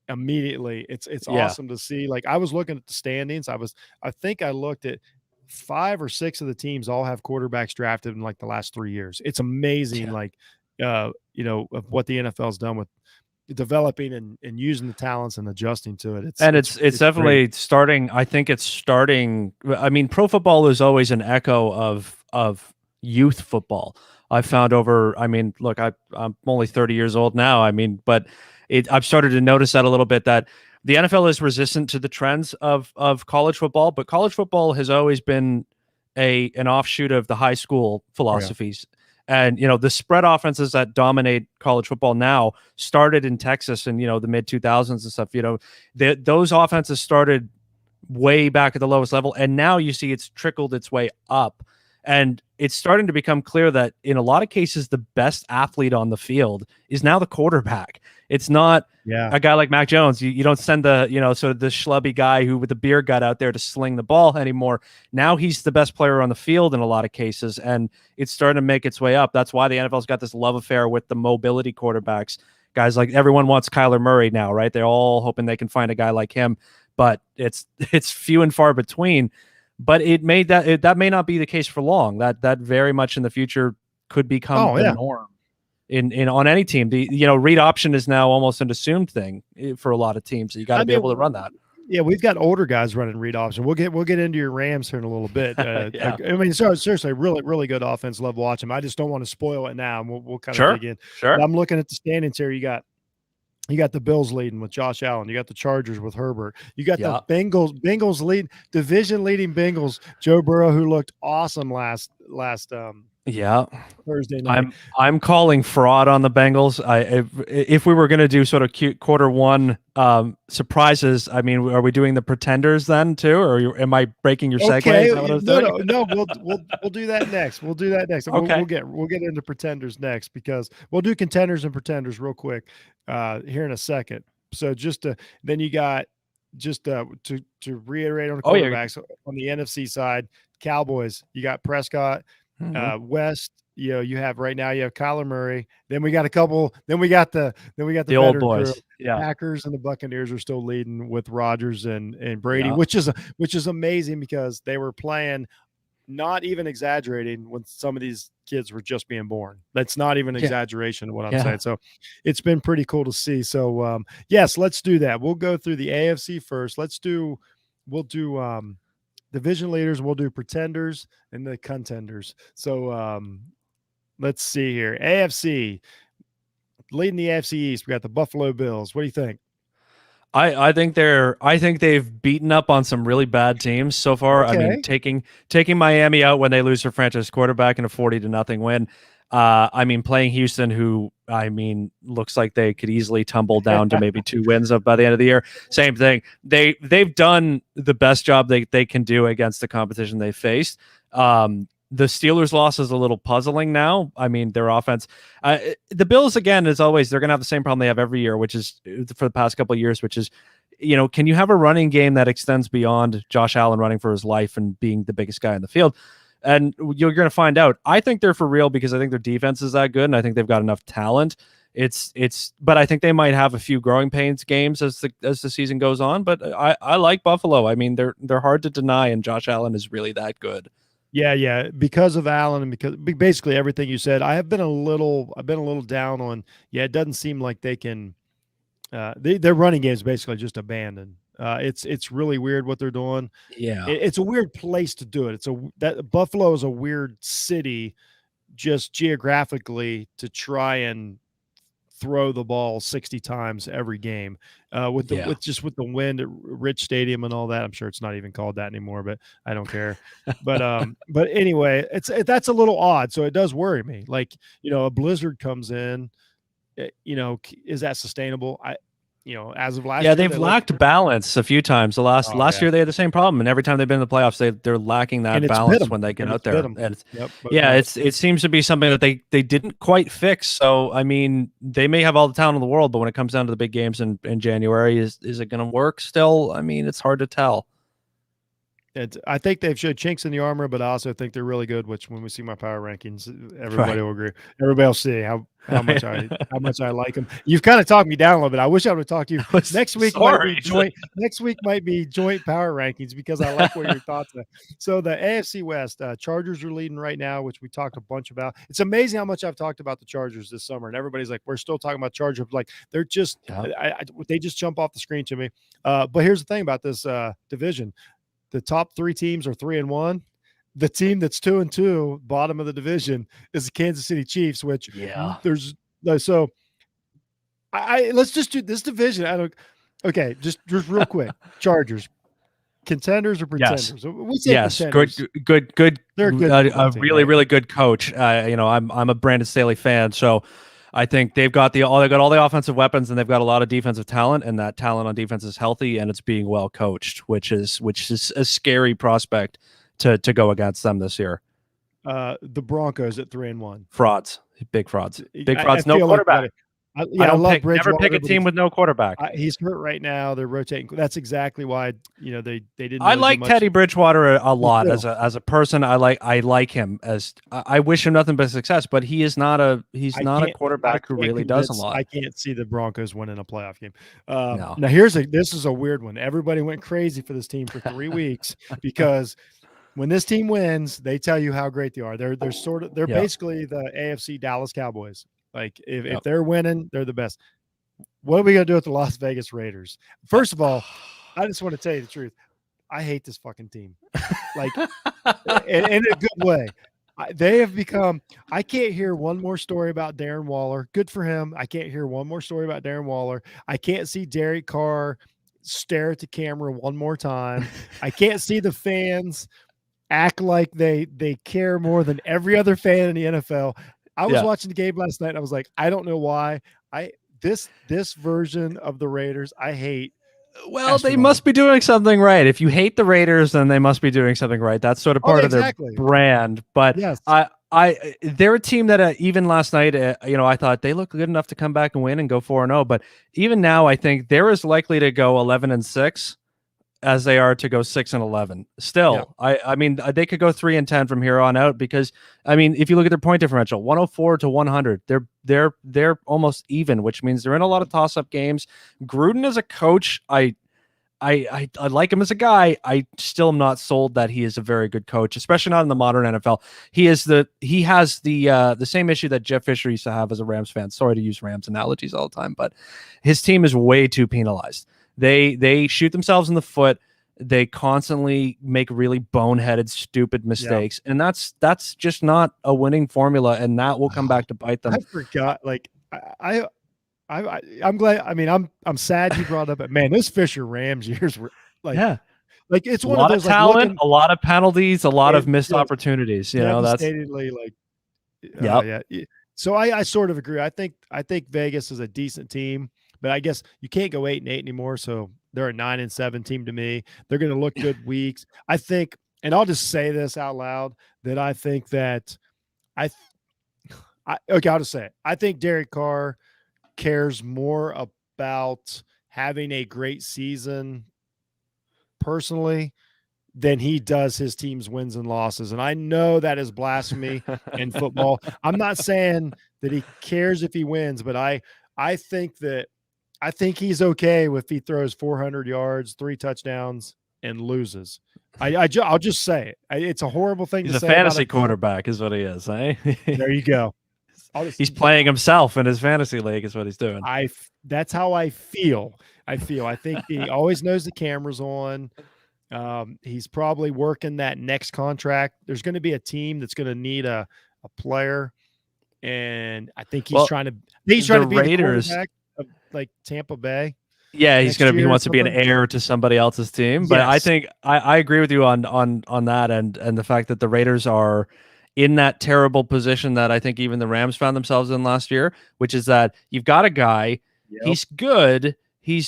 immediately. It's awesome to see. Like, I was looking at the standings. I think I looked at 5 or 6 of the teams all have quarterbacks drafted in like the last 3 years. It's amazing. Like, of what the NFL's done with developing and using the talents and adjusting to it. It's definitely great. starting. I think it's starting. I mean, pro football is always an echo of youth football. I've found look, I'm only 30 years old now. But I've started to notice that a little bit, that the NFL is resistant to the trends of college football, but college football has always been an offshoot of the high school philosophies. And, the spread offenses that dominate college football now started in Texas in, the mid 2000s and stuff. Those offenses started way back at the lowest level. And now you see it's trickled its way up. And it's starting to become clear that in a lot of cases, the best athlete on the field is now the quarterback. It's not a guy like Mac Jones. You don't send the, sort of the schlubby guy who with the beer gut out there to sling the ball anymore. Now he's the best player on the field in a lot of cases, and it's starting to make its way up. That's why the NFL's got this love affair with the mobility quarterbacks. Guys like everyone wants Kyler Murray now, right? They're all hoping they can find a guy like him, but it's few and far between. But that may not be the case for long. That very much in the future could become the norm in on any team. The read option is now almost an assumed thing for a lot of teams. So you got to be able to run that. Yeah, we've got older guys running read option. We'll get into your Rams here in a little bit. Seriously, really, really good offense. Love watching them. I just don't want to spoil it now. And we'll kind of dig in. Sure. But I'm looking at the standings here. You got the Bills leading with Josh Allen. You got the Chargers with Herbert. You got the Bengals lead, division leading Bengals, Joe Burrow, who looked awesome last Thursday night. I'm calling fraud on the Bengals. If we were going to do sort of cute quarter one surprises, are we doing the pretenders then too, or am I breaking your segue? Okay, no, we'll do that next. We'll do that next. Okay. We'll get into pretenders next, because we'll do contenders and pretenders real quick here in a second. So then you got to reiterate on the quarterbacks on the NFC side, Cowboys. You got Prescott. West, you have right now, you have Kyler Murray. Then we got the old boys. Crew. Packers and the Buccaneers are still leading with Rodgers and Brady, which is amazing, because they were playing, not even exaggerating, when some of these kids were just being born. That's not even exaggeration of what I'm saying. So it's been pretty cool to see. So yes, let's do that. We'll go through the AFC first. We'll do division leaders, and we'll do pretenders and the contenders. So let's see here. AFC, leading the AFC East, we got the Buffalo Bills. What do you think? I think they've beaten up on some really bad teams so far. Okay. Taking Miami out when they lose their franchise quarterback in a 40-0 win. Playing Houston, who looks like they could easily tumble down to maybe 2 wins by the end of the year. Same thing. They've done the best job they can do against the competition they faced. The Steelers' loss is a little puzzling now. Their offense. The Bills, again, as always, they're going to have the same problem they have every year, which is for the past couple of years, which is, can you have a running game that extends beyond Josh Allen running for his life and being the biggest guy in the field? And you're going to find out. I think they're for real, because I think their defense is that good, and I think they've got enough talent. but I think they might have a few growing pains games as the season goes on. But I like Buffalo. I mean, they're hard to deny, and Josh Allen is really that good. Yeah, because of Allen and because basically everything you said. I've been a little down on. Yeah, it doesn't seem like they can. Their running game is basically just abandoned. It's really weird what they're doing. Yeah, It's a weird place to do it. That Buffalo is a weird city, just geographically, to try and throw the ball 60 times every game with the wind at Rich Stadium and all that. I'm sure it's not even called that anymore, but I don't care. But anyway, that's a little odd. So it does worry me. Like, a blizzard comes in, is that sustainable? As of last year, they've lacked balance a few times. The last year they had the same problem, and every time they've been in the playoffs, they're lacking that balance when they get out there. And it seems to be something that they didn't quite fix. So I mean, they may have all the talent in the world, but when it comes down to the big games in January, is it going to work still? I mean, it's hard to tell. I think they've showed chinks in the armor, but I also think they're really good. Which, when we see my power rankings, everybody will agree. Everybody will see how much I like them. You've kind of talked me down a little bit. I wish I would have talked to you next week. Next week might be joint power rankings because I like what your thoughts are. So the AFC West, Chargers are leading right now, which we talked a bunch about. It's amazing how much I've talked about the Chargers this summer, and everybody's like, "We're still talking about Chargers." Like they're just, they just jump off the screen to me. But here's the thing about this division. The top 3 teams are 3-1. The team that's 2-2, bottom of the division, is the Kansas City Chiefs, which there's so let's just do this division. Just real quick. Chargers, contenders or pretenders? Yes. We say contenders. Good. They're good. A really, really good coach. I'm a Brandon Staley fan, so I think they've got all the offensive weapons, and they've got a lot of defensive talent, and that talent on defense is healthy and it's being well coached, which is a scary prospect to go against them this year. The Broncos at 3-1. Frauds, big frauds. No quarterback. Never pick a team with no quarterback. He's hurt right now. They're rotating. That's exactly why they didn't. I like Teddy Bridgewater a lot as a person. I like him as I wish him nothing but success. But he's not a quarterback who really does a lot. I can't see the Broncos winning a playoff game. No. Now this is a weird one. Everybody went crazy for this team for 3 weeks because when this team wins, they tell you how great they are. They're basically the AFC Dallas Cowboys. Like if they're winning, they're the best. What are we gonna do with the Las Vegas Raiders? First of all, I just want to tell you the truth. I hate this fucking team, like in a good way. They have become. I can't hear one more story about Darren Waller. Good for him. I can't hear one more story about Darren Waller. I can't see Derek Carr stare at the camera one more time. I can't see the fans act like they care more than every other fan in the NFL. I was watching the game last night, and I was like, I don't know why. This version of the Raiders, I hate. Well, they must be doing something right. If you hate the Raiders, then they must be doing something right. That's sort of part of their brand. But yes. They're a team that even last night, I thought they look good enough to come back and win and go 4-0. But even now, I think they're as likely to go 11-6 as they are to go 6-11. Still, I mean, they could go 3-10 from here on out because, I mean, if you look at their point differential, 104 to 100, they're almost even, which means they're in a lot of toss-up games. Gruden as a coach, I like him as a guy. I still am not sold that he is a very good coach, especially not in the modern NFL. He has the same issue that Jeff Fisher used to have as a Rams fan. Sorry to use Rams analogies all the time, but his team is way too penalized. They shoot themselves in the foot. They constantly make really boneheaded, stupid mistakes, and that's just not a winning formula, and that will come back to bite them. I forgot. Like I'm glad. I mean, I'm sad you brought up it. Man, those Fisher Rams years were like, like it's one of those talent, a lot of penalties, a lot of missed opportunities. You know, that's like, yeah. So I sort of agree. I think Vegas is a decent team. But I guess you can't go 8-8 anymore. So they're a 9-7 team to me. They're going to look good weeks. I think, and I'll just say this out loud, that I think that I'll just say it. I think Derek Carr cares more about having a great season personally than he does his team's wins and losses. And I know that is blasphemy in football. I'm not saying that he cares if he wins, but I think he's okay if he throws 400 yards, 3 touchdowns, and loses. I'll just say it. It's a horrible thing He's to a say. fantasy quarterback, is what he is. Eh? There you go. He's playing himself in his fantasy league, is what he's doing. That's how I feel. I think he always knows the camera's on. He's probably working that next contract. There's going to be a team that's going to need a player, and I think he's trying to be Raiders, the quarterback of like Tampa Bay. Yeah, he wants to be an heir to somebody else's team. But yes. I think I agree with you on that, and the fact that the Raiders are in that terrible position that I think even the Rams found themselves in last year, which is that you've got a guy, he's good, he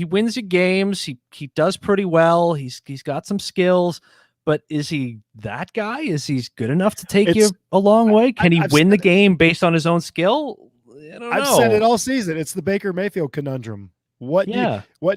wins you games, he does pretty well, he's got some skills, but is he that guy? Is he good enough to take you a long way? Can he win the game based on his own skill? I don't know. I've said it all season. It's the Baker Mayfield conundrum. What do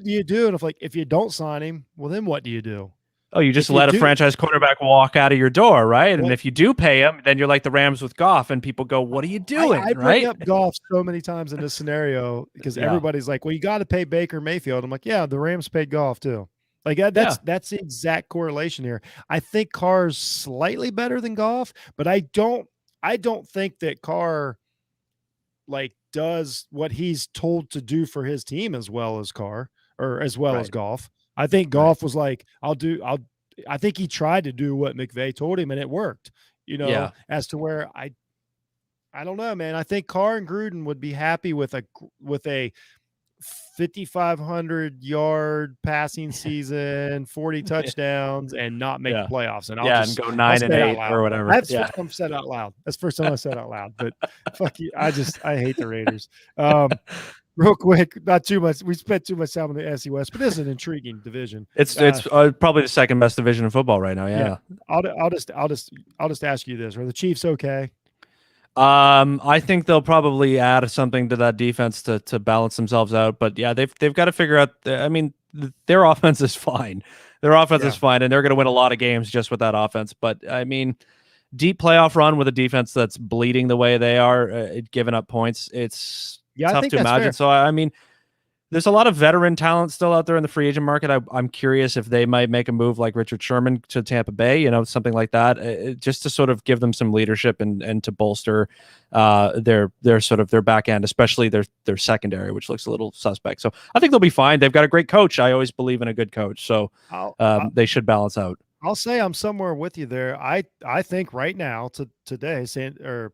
you do? And if you don't sign him, well, then what do you do? Oh, you just let a franchise quarterback walk out of your door, right? And if you do pay him, then you're like the Rams with Goff, and people go, "What are you doing?" I bring up Goff so many times in this scenario because everybody's like, "Well, you got to pay Baker Mayfield." I'm like, "Yeah, the Rams paid Goff too." Like that's the exact correlation here. I think Carr's slightly better than Goff, but I don't think that Carr does what he's told to do for his team as well as Carr or as well as Goff. I think Goff was like, I think he tried to do what McVay told him and it worked, as to where I don't know, man. I think Carr and Gruden would be happy with a 5,500 yard passing season, 40 touchdowns, and not make the playoffs. And and go 9-8 or whatever. That's first time said out loud. That's the first time I said out loud. But fuck you, I hate the Raiders. Real quick, not too much. We spent too much time on the SC West, but this is an intriguing division. It's probably the second best division in football right now. Yeah. I'll just ask you this: are the Chiefs okay? I think they'll probably add something to that defense to balance themselves out. But yeah, they've got to figure out. I mean, their offense is fine. Their offense is fine, and they're going to win a lot of games just with that offense. But I mean, deep playoff run with a defense that's bleeding the way they are, giving up points. It's tough to imagine. Fair. So I mean, there's a lot of veteran talent still out there in the free agent market. I'm curious if they might make a move like Richard Sherman to Tampa Bay, something like that, just to sort of give them some leadership and to bolster their sort of their back end, especially their secondary, which looks a little suspect. So I think they'll be fine. They've got a great coach. I always believe in a good coach. So they should balance out. I'll say I'm somewhere with you there. I think right now today,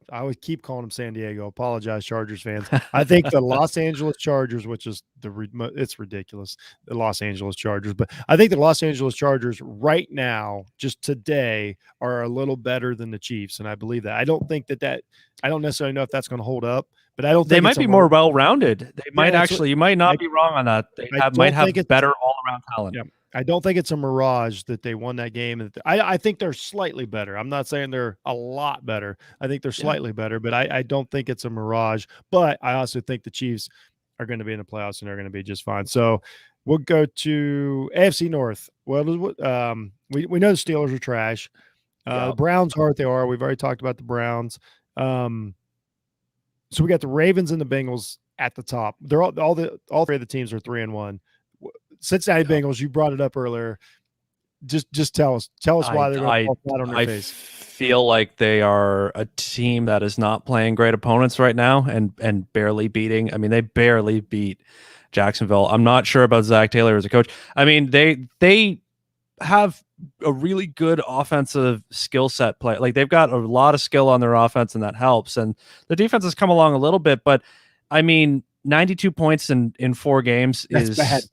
I always keep calling them San Diego. Apologize, Chargers fans. I think the Los Angeles Chargers, which is it's ridiculous, the Los Angeles Chargers, but I think the Los Angeles Chargers right now, just today, are a little better than the Chiefs, and I believe that. I don't think that I don't necessarily know if that's going to hold up, but I don't think they might be more well-rounded. They might actually. You might not be wrong on that. They might have better all-around talent. Yeah. I don't think it's a mirage that they won that game. I think they're slightly better. I'm not saying they're a lot better. I think they're slightly better, but I don't think it's a mirage. But I also think the Chiefs are going to be in the playoffs and they're going to be just fine. So we'll go to AFC North. Well, we know the Steelers are trash. The Browns are what they are. We've already talked about the Browns. So we got the Ravens and the Bengals at the top. They're all three of the teams are 3-1. Cincinnati Bengals, you brought it up earlier. Just tell us why they're going to fall flat on their face. I feel like they are a team that is not playing great opponents right now and barely beating. I mean, they barely beat Jacksonville. I'm not sure about Zach Taylor as a coach. I mean, they have a really good offensive skill set play. Like they've got a lot of skill on their offense, and that helps. And the defense has come along a little bit, but I mean, 92 points in 4 games is bad.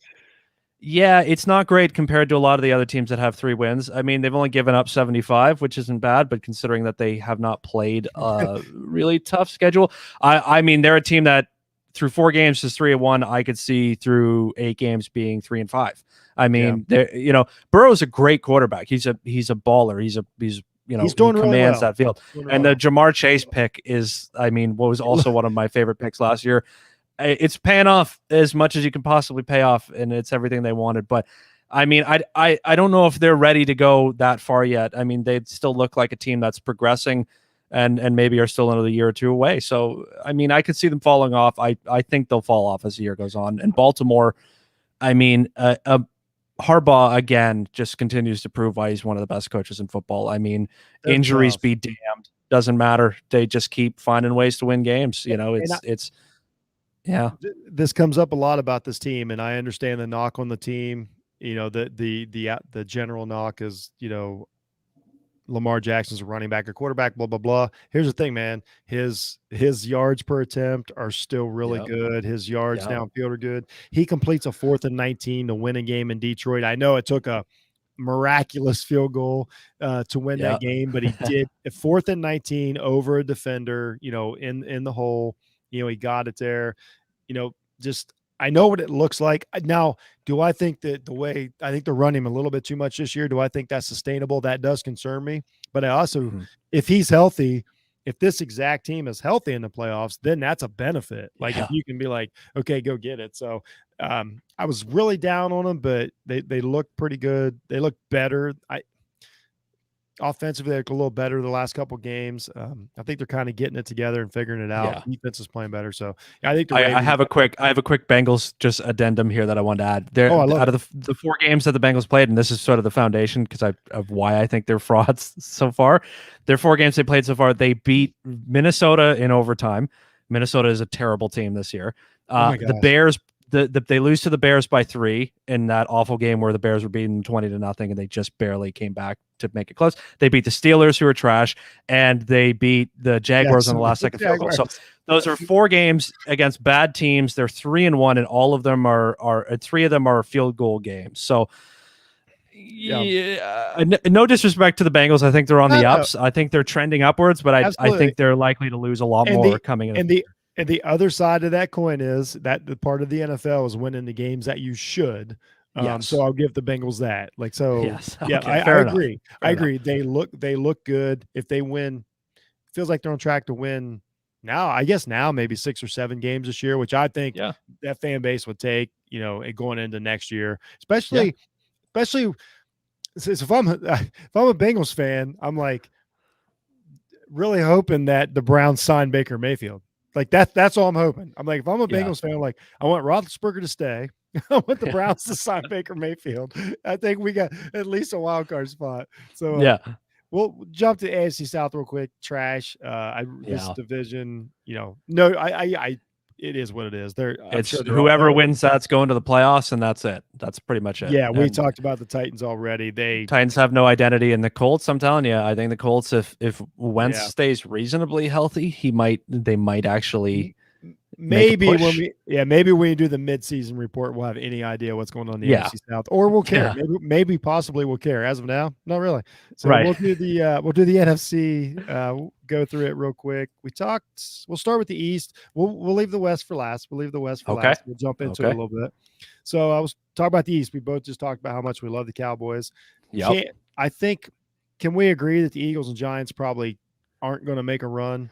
Yeah, it's not great compared to a lot of the other teams that have 3 wins. I mean, they've only given up 75, which isn't bad, but considering that they have not played a really tough schedule, I mean, they're a team that through 4 games is 3-1. I could see through 8 games being 3-5. I mean, Burrow's a great quarterback. He's a baller. He's doing he commands that field. And the Jamar Chase pick is, I mean, what was also one of my favorite picks last year. It's paying off as much as you can possibly pay off, and it's everything they wanted. But I mean, I don't know if they're ready to go that far yet. I mean, they still look like a team that's progressing, and maybe are still another year or two away. So, I mean, I could see them falling off. I think they'll fall off as the year goes on. And Baltimore, I mean, Harbaugh again just continues to prove why he's one of the best coaches in football. I mean, They're injuries tough. be damned, doesn't matter. They just keep finding ways to win games. You know, And it's yeah, this comes up a lot about this team, and I understand the knock on the team. You know, the general knock is, you know, Lamar Jackson's a running back or quarterback, blah blah blah. Here's the thing, man. His yards per attempt are still really yeah, good. His yards yeah, downfield are good. He completes a 4th and 19 to win a game in Detroit. I know it took a miraculous field goal to win yeah, that game, but he did 4th and 19 over a defender, you know, in the hole. You know, he got it there. You know, just I know what it looks like. Now, do I think that the way I think they're running him a little bit too much this year? Do I think that's sustainable? That does concern me. But I also, mhm, if he's healthy, if this exact team is healthy in the playoffs, then that's a benefit. Like if yeah, you can be like, okay, go get it. So I was really down on them, but they look pretty good. They look better. Offensively, they look a little better the last couple games. I think they're kind of getting it together and figuring it out. yeah. Defense is playing better. So yeah, I think the I Ravens. have a quick Bengals just addendum here that I wanted to add. There, Oh, I love out it. of the four games that the Bengals played, and this is sort of the foundation of why I think they're frauds so far. Their four games they played so far, they beat Minnesota in overtime. Minnesota is a terrible team this year. Oh my The gosh. Bears, they lose to the Bears by 3 in that awful game where the Bears were beaten 20-0, and they just barely came back to make it close. They beat the Steelers, who are trash, and they beat the Jaguars Yes, on the last the second field goal. So Jaguars. those are 4 games against bad teams. They're 3-1, and all of them are 3 of them are field goal games. So, Yeah. yeah, no disrespect to the Bengals. I think they're on No, the no, ups. I think they're trending upwards, but I absolutely. think they're likely to lose a lot And more the coming in. and the and the other side of that coin is that the part of the NFL is winning the games that you should. So Yes. I'll give the Bengals that. Like so, Yes. yeah, Okay. I Fair enough. agree. I Fair enough. agree. They look good. If they win, feels like they're on track to win now. I guess now maybe 6 or 7 games this year, which I think Yeah. that fan base would take. You know, going into next year, Yeah. especially since if I'm a Bengals fan, I'm like really hoping that the Browns sign Baker Mayfield. Like that's all I'm hoping. I'm like, if I'm a Yeah. Bengals fan, I'm like, I want Roethlisberger to stay. I want the Browns to sign Baker Mayfield. I think we got at least a wild card spot. So Yeah. we'll jump to AFC South real quick. Trash. This Yeah. division, no, it is what it is. I'm It's sure they're all. whoever wins that's going to the playoffs, and that's it. That's pretty much it. Yeah, we And talked about the Titans already. Titans have no identity, and the Colts. I'm telling you, I think the Colts, if Wentz Yeah, stays reasonably healthy, they might actually make a maybe when push. maybe when we do the midseason report, we'll have any idea what's going on in the Yeah, AFC South, or we'll care. yeah, Maybe possibly we'll care. As of now, not really. So right. we'll do the NFC. We'll go through it real quick. We'll start with the East. We'll leave the West for last. We'll leave the West for Okay, last. We'll jump into it a okay. little bit. So I was talking about the East. We both just talked about how much we love the Cowboys. Yep. Can I think? Can we agree that the Eagles and Giants probably aren't going to make a run?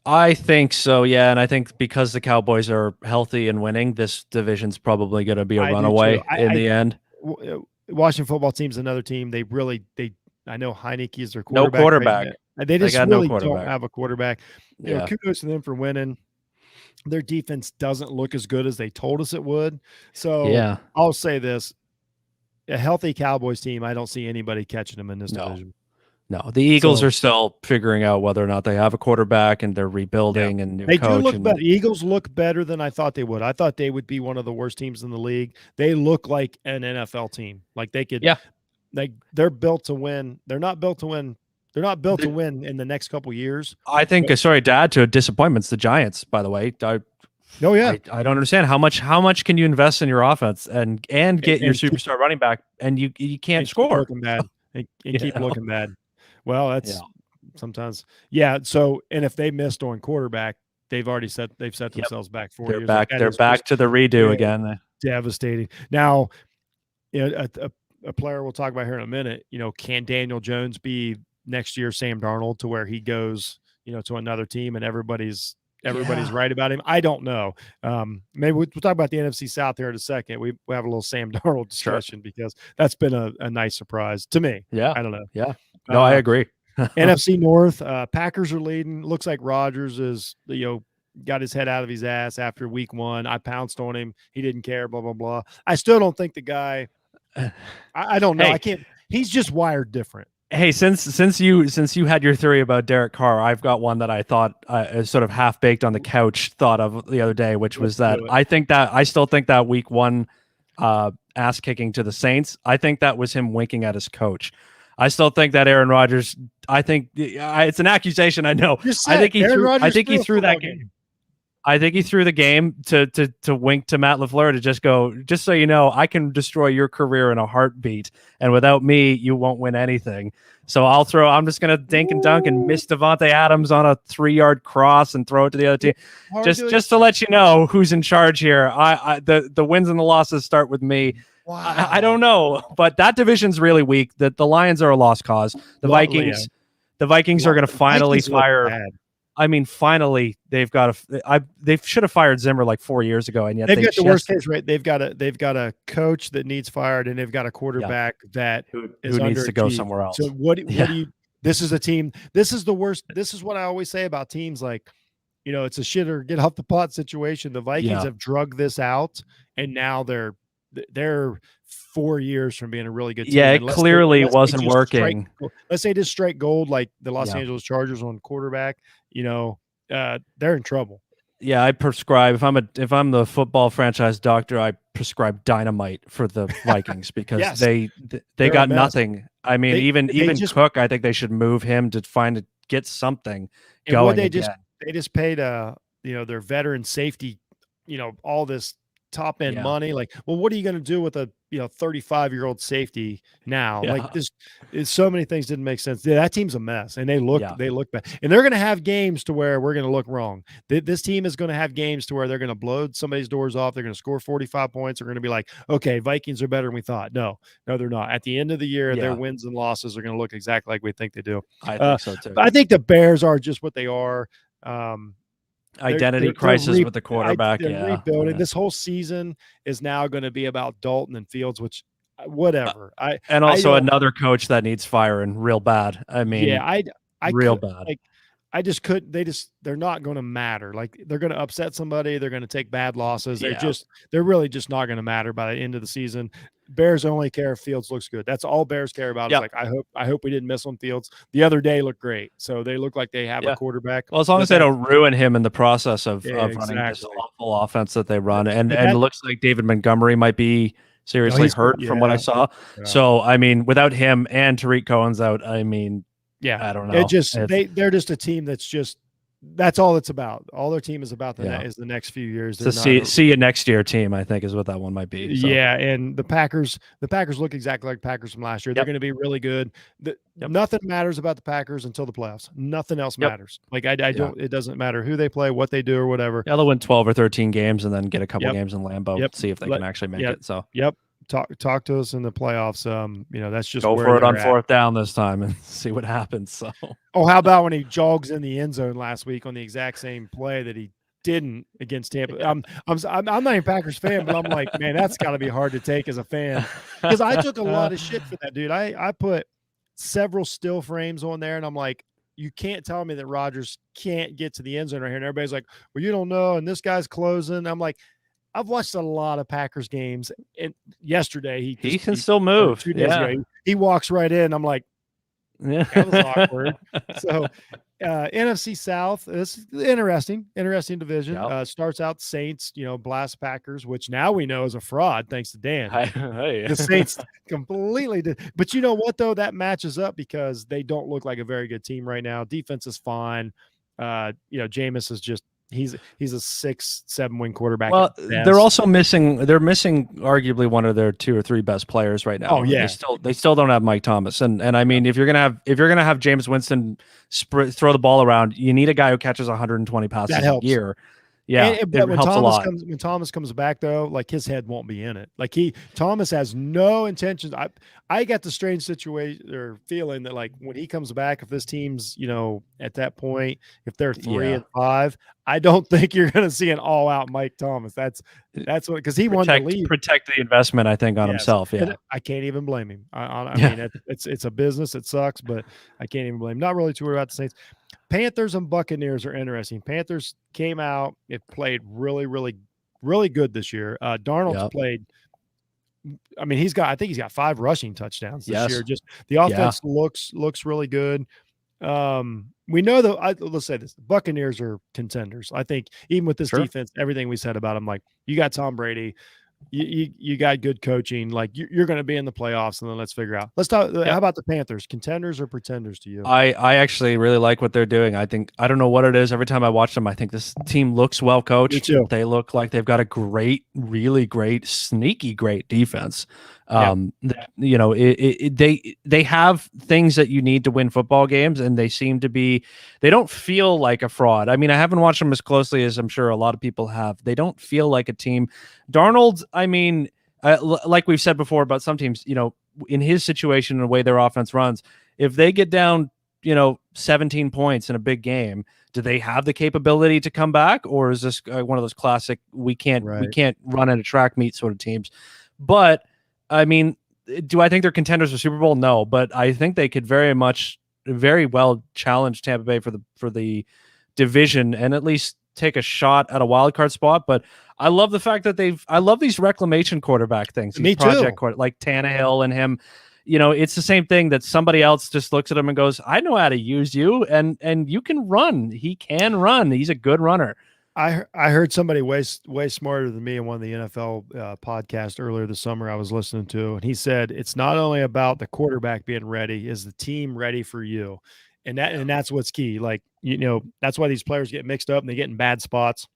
I think so. Yeah, and I think because the Cowboys are healthy and winning, this division's probably going to be a I do too. runaway in the end. Washington football team's another team. I know Heineke is their No quarterback right quarterback. now. And they They just got no really don't quarterback. have a quarterback. Yeah. Kudos to them for winning. Their defense doesn't look as good as they told us it would. So Yeah. I'll say this: a healthy Cowboys team, I don't see anybody catching them in this No. division. No. The Eagles So are still figuring out whether or not they have a quarterback, and they're yeah, rebuilding and new they do coach look better. and Eagles look better than I thought they would. I thought they would be one of the worst teams in the league. They look like an NFL team. Like they could. yeah. Like they're built to win. They're not built to win. They're not built to win in the next couple years. I think But, sorry to add to disappointments, the Giants, by the way. oh yeah, I don't understand how much can you invest in your offense and get your and keep superstar running back and you can't and keep score. looking bad and You keep know? looking bad. Well, Yeah. that's sometimes yeah. So and if they missed on quarterback, they've set Yep. themselves back 4 They're years. Like back that they're is just back to the redo yeah, again. devastating. Now, a player we'll talk about here in a minute. Can Daniel Jones be next year Sam Darnold to where he goes to another team and everybody's everybody's right about him. I don't know. Maybe we'll talk about the NFC South here in a second. We have a little Sam Darnold discussion because that's been a nice surprise to me. Yeah. I don't know. Yeah. No, I agree. NFC North, Packers are leading. Looks like Rodgers is, got his head out of his ass after week 1. I pounced on him. He didn't care, blah, blah, blah. I still don't think the guy, I don't know. Hey. I can't, he's just wired different. Hey, since you had your theory about Derek Carr, I've got one that I thought sort of half baked on the couch thought of the other day, which was that I still think that week 1 ass kicking to the Saints, I think that was him winking at his coach. I still think that Aaron Rodgers, I think it's an accusation, I know. I think he threw that game. I think he threw the game to wink to Matt LaFleur to just go, just so you know, I can destroy your career in a heartbeat, and without me, you won't win anything. So I'm just going to dink and dunk and miss Devontae Adams on a 3-yard cross and throw it to the other team. Just to let you know who's in charge here. The wins and the losses start with me. Wow. I don't know, but that division's really weak. The Lions are a lost cause. The Vikings are going to finally fire. I mean, finally, they've got they should have fired Zimmer like 4 years ago, and yet they've got the worst case, right? They've got a coach that needs fired, and they've got a quarterback that who needs to go somewhere else. So what do you? This is a team. This is the worst. This is what I always say about teams like, it's a shit or get off the pot situation. The Vikings have drugged this out, and now they're 4 years from being a really good team. Yeah, it clearly wasn't working. Let's say just strike gold like the Los Angeles Chargers on quarterback. They're in trouble. Yeah, I prescribe if I'm the football franchise doctor, I prescribe dynamite for the Vikings because they got nothing. I mean, even Cook, I think they should move him to get something going. They just paid their veteran safety, all this top end money. Like, well, what are you going to do with a 35-year-old safety now? Like, so many things didn't make sense. That team's a mess, and they look bad, and they're going to have games to where we're going to look wrong. This team is going to have games to where they're going to blow somebody's doors off. They're going to score 45 points. They're going to be like, okay, Vikings are better than we thought. No, they're not. At the end of the year, their wins and losses are going to look exactly like we think they do. I think so too. I think the Bears are just what they are. Identity crisis with the quarterback. Rebuilding. This whole season is now going to be about Dalton and Fields, which whatever. Another coach that needs firing real bad. I mean, real bad. Like, I just couldn't. They're not going to matter. Like, they're going to upset somebody. They're going to take bad losses. They're really just not going to matter by the end of the season. Bears only care if Fields looks good. That's all Bears care about. It's like, I hope we didn't miss on Fields. The other day looked great. So they look like they have a quarterback. Well, as long as they don't ruin him in the process of running this awful offense that they run. And it looks like David Montgomery might be seriously hurt from what I saw. Yeah. So, I mean, without him and Tariq Cohen's out, I mean, I don't know. They're just a team that's all it's about. All their team is about is the next few years. It's a see you next year team, I think, is what that one might be. So. Yeah, and the Packers look exactly like Packers from last year. They're going to be really good. Nothing matters about the Packers until the playoffs. Nothing else matters. Like I don't. It doesn't matter who they play, what they do, or whatever. Yeah, they'll win 12 or 13 games and then get a couple games in Lambeau. See if they can actually make it. So talk to us in the playoffs. That's just go for it on fourth down this time and see what happens. So, how about when he jogs in the end zone last week on the exact same play that he didn't against Tampa? I'm not a Packers fan, but I'm like, man, that's got to be hard to take as a fan because I took a lot of shit for that dude. I put several still frames on there, and I'm like, you can't tell me that Rodgers can't get to the end zone right here. And everybody's like, well, you don't know, and this guy's closing. I'm like, I've watched a lot of Packers games, and yesterday he can still move. 2 days ago, he walks right in. I'm like, that was awkward. So, NFC South, this is interesting division. Starts out Saints, blast Packers, which now we know is a fraud thanks to Dan. The Saints completely did. But you know what though, that matches up because they don't look like a very good team right now. Defense is fine. Jameis is just. He's a 6-7 win quarterback. Well, they're missing arguably one of their 2 or 3 best players right now. Oh yeah, they still don't have Mike Thomas, and I mean if you're gonna have James Winston throw the ball around, you need a guy who catches 120 passes a year. Yeah, it But helps a lot. when Thomas comes back though, like his head won't be in it. Like Thomas has no intentions. I got the strange situation or feeling that like when he comes back, if this team's at that point, if they're 3-5, I don't think you're going to see an all out Mike Thomas. That's what because he wanted to leave. Protect the investment, I think, on himself. Yeah, and I can't even blame him. I mean, it's a business. It sucks, but I can't even blame him. Not really too worried about the Saints. Panthers and Buccaneers are interesting. Panthers came out. It played really, really, really good this year. Darnold's played. I mean, I think he's got 5 rushing touchdowns this year. Just the offense looks really good. We know let's say this: the Buccaneers are contenders. I think even with this defense, everything we said about them, like you got Tom Brady. You got good coaching. Like you're going to be in the playoffs, and then let's figure out. Let's talk. How about the Panthers? Contenders or pretenders to you? I actually really like what they're doing. I don't know what it is. Every time I watch them, I think this team looks well coached. Me too. They look like they've got a really great, sneaky great defense. They have things that you need to win football games, and they don't feel like a fraud. I mean, I haven't watched them as closely as I'm sure a lot of people have. They don't feel like a team. Darnold, I mean, like we've said before about some teams, in his situation and the way their offense runs, if they get down, 17 points in a big game, do they have the capability to come back, or is this one of those classic we can't run in a track meet sort of teams? But I mean, do I think they're contenders for Super Bowl? No, but I think they could very well challenge Tampa Bay for the division and at least take a shot at a wild card spot. But I love the fact that I love these reclamation quarterback things. Me too. Like Tannehill and him. It's the same thing that somebody else just looks at him and goes, I know how to use you, and you can run. He can run. He's a good runner. I heard somebody way smarter than me in one of the NFL podcasts earlier this summer I was listening to, and he said it's not only about the quarterback being ready, is the team ready for you, and that's what's key. Like that's why these players get mixed up and they get in bad spots.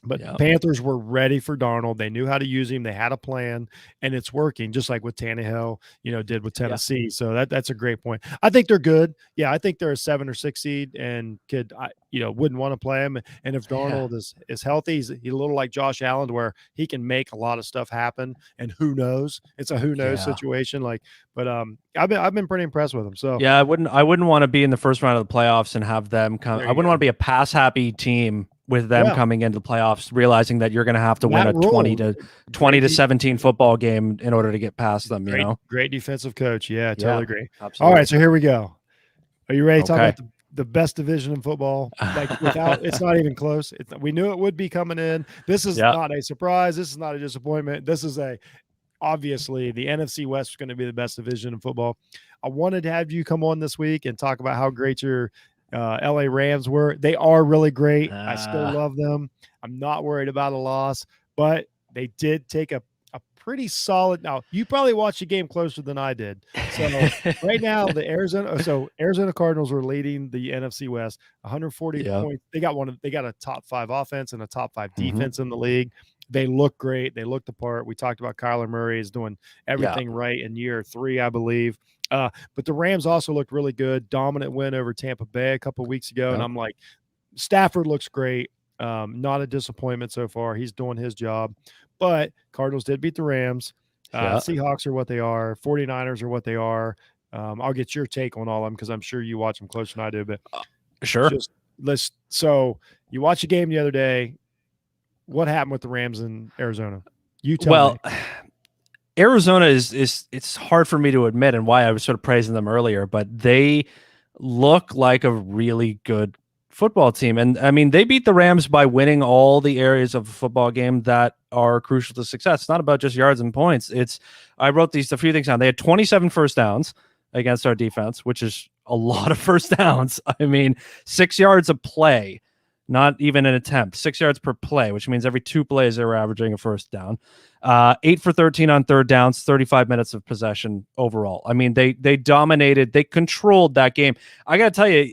But the Panthers were ready for Darnold. They knew how to use him. They had a plan, and it's working, just like what Tannehill, did with Tennessee. Yeah. So that's a great point. I think they're good. Yeah, I think they're a 7 or 6 seed, and wouldn't want to play him. And if Darnold is healthy, he's a little like Josh Allen, where he can make a lot of stuff happen. And who knows? It's a who knows situation. But I've been pretty impressed with him. So yeah, I wouldn't want to be in the first round of the playoffs and have them come. I wouldn't want to be a pass happy team with them coming into the playoffs, realizing that you're going to have to win a 20 to 17 football game in order to get past them. Great defensive coach. Yeah, totally agree. Absolutely. All right, so here we go. Are you ready to talk about the best division in football? Like it's not even close. We knew it would be coming in. This is not a surprise. This is not a disappointment. This is obviously the NFC West is going to be the best division in football. I wanted to have you come on this week and talk about how great your LA Rams were. They are really great. I still love them. I'm not worried about a loss, but they did take a pretty solid. Now you probably watched the game closer than I did. So right now the Arizona Cardinals are leading the NFC West 140 points. They got a top 5 offense and a top 5 defense in the league. They look great. They look the part. We talked about Kyler Murray is doing everything right in year 3, I believe. But the Rams also looked really good. Dominant win over Tampa Bay a couple of weeks ago. And I'm like, Stafford looks great. Not a disappointment so far. He's doing his job. But Cardinals did beat the Rams. Seahawks are what they are. 49ers are what they are. I'll get your take on all of them because I'm sure you watch them closer than I do. But sure. So you watched a game the other day. What happened with the Rams in Arizona? You tell me. Arizona it's hard for me to admit, and why I was sort of praising them earlier, but they look like a really good football team. And I mean, they beat the Rams by winning all the areas of a football game that are crucial to success. It's not about just yards and points. I wrote a few things down. They had 27 first downs against our defense, which is a lot of first downs. I mean, 6 yards a play, not even an attempt, 6 yards per play, which means every 2 plays they were averaging a first down. 8 for 13 on third downs, 35 minutes of possession overall. I mean, they dominated, they controlled that game. I got to tell you,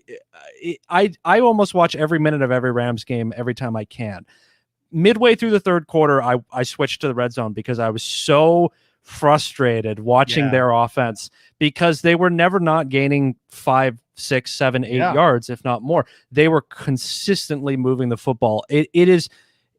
I almost watch every minute of every Rams game every time I can. Midway through the third quarter, I switched to the red zone because I was so frustrated watching Yeah. their offense because they were never not gaining 5, 6, 7, 8 Yeah. yards, if not more. They were consistently moving the football. It is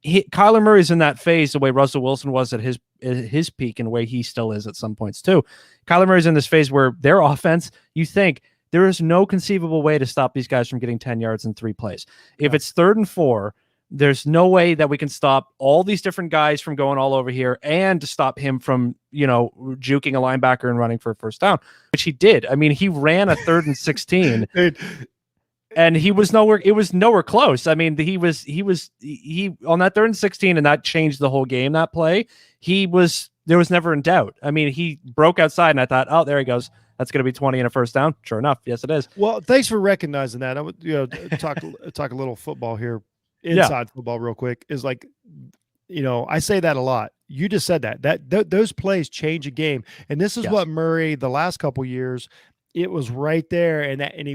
Kyler Murray's in that phase the way Russell Wilson was at his peak and the way he still is at some points too. Kyler Murray's in this phase where their offense, you think there is no conceivable way to stop these guys from getting 10 yards in 3 plays. If it's 3rd and 4, there's no way that we can stop all these different guys from going all over here and to stop him from, juking a linebacker and running for a first down, which he did. I mean, he ran a 3rd and 16. Dude. And it was nowhere close. I mean, he on that 3rd and 16, and that changed the whole game, that play. There was never in doubt. I mean, he broke outside and I thought, oh, there he goes. That's going to be 20 and a first down. Sure enough. Yes, it is. Well, thanks for recognizing that. I would, talk a little football here, inside football real quick is like, I say that a lot. You just said that those plays change a game. And this is what Murray, the last couple years, it was right there. And he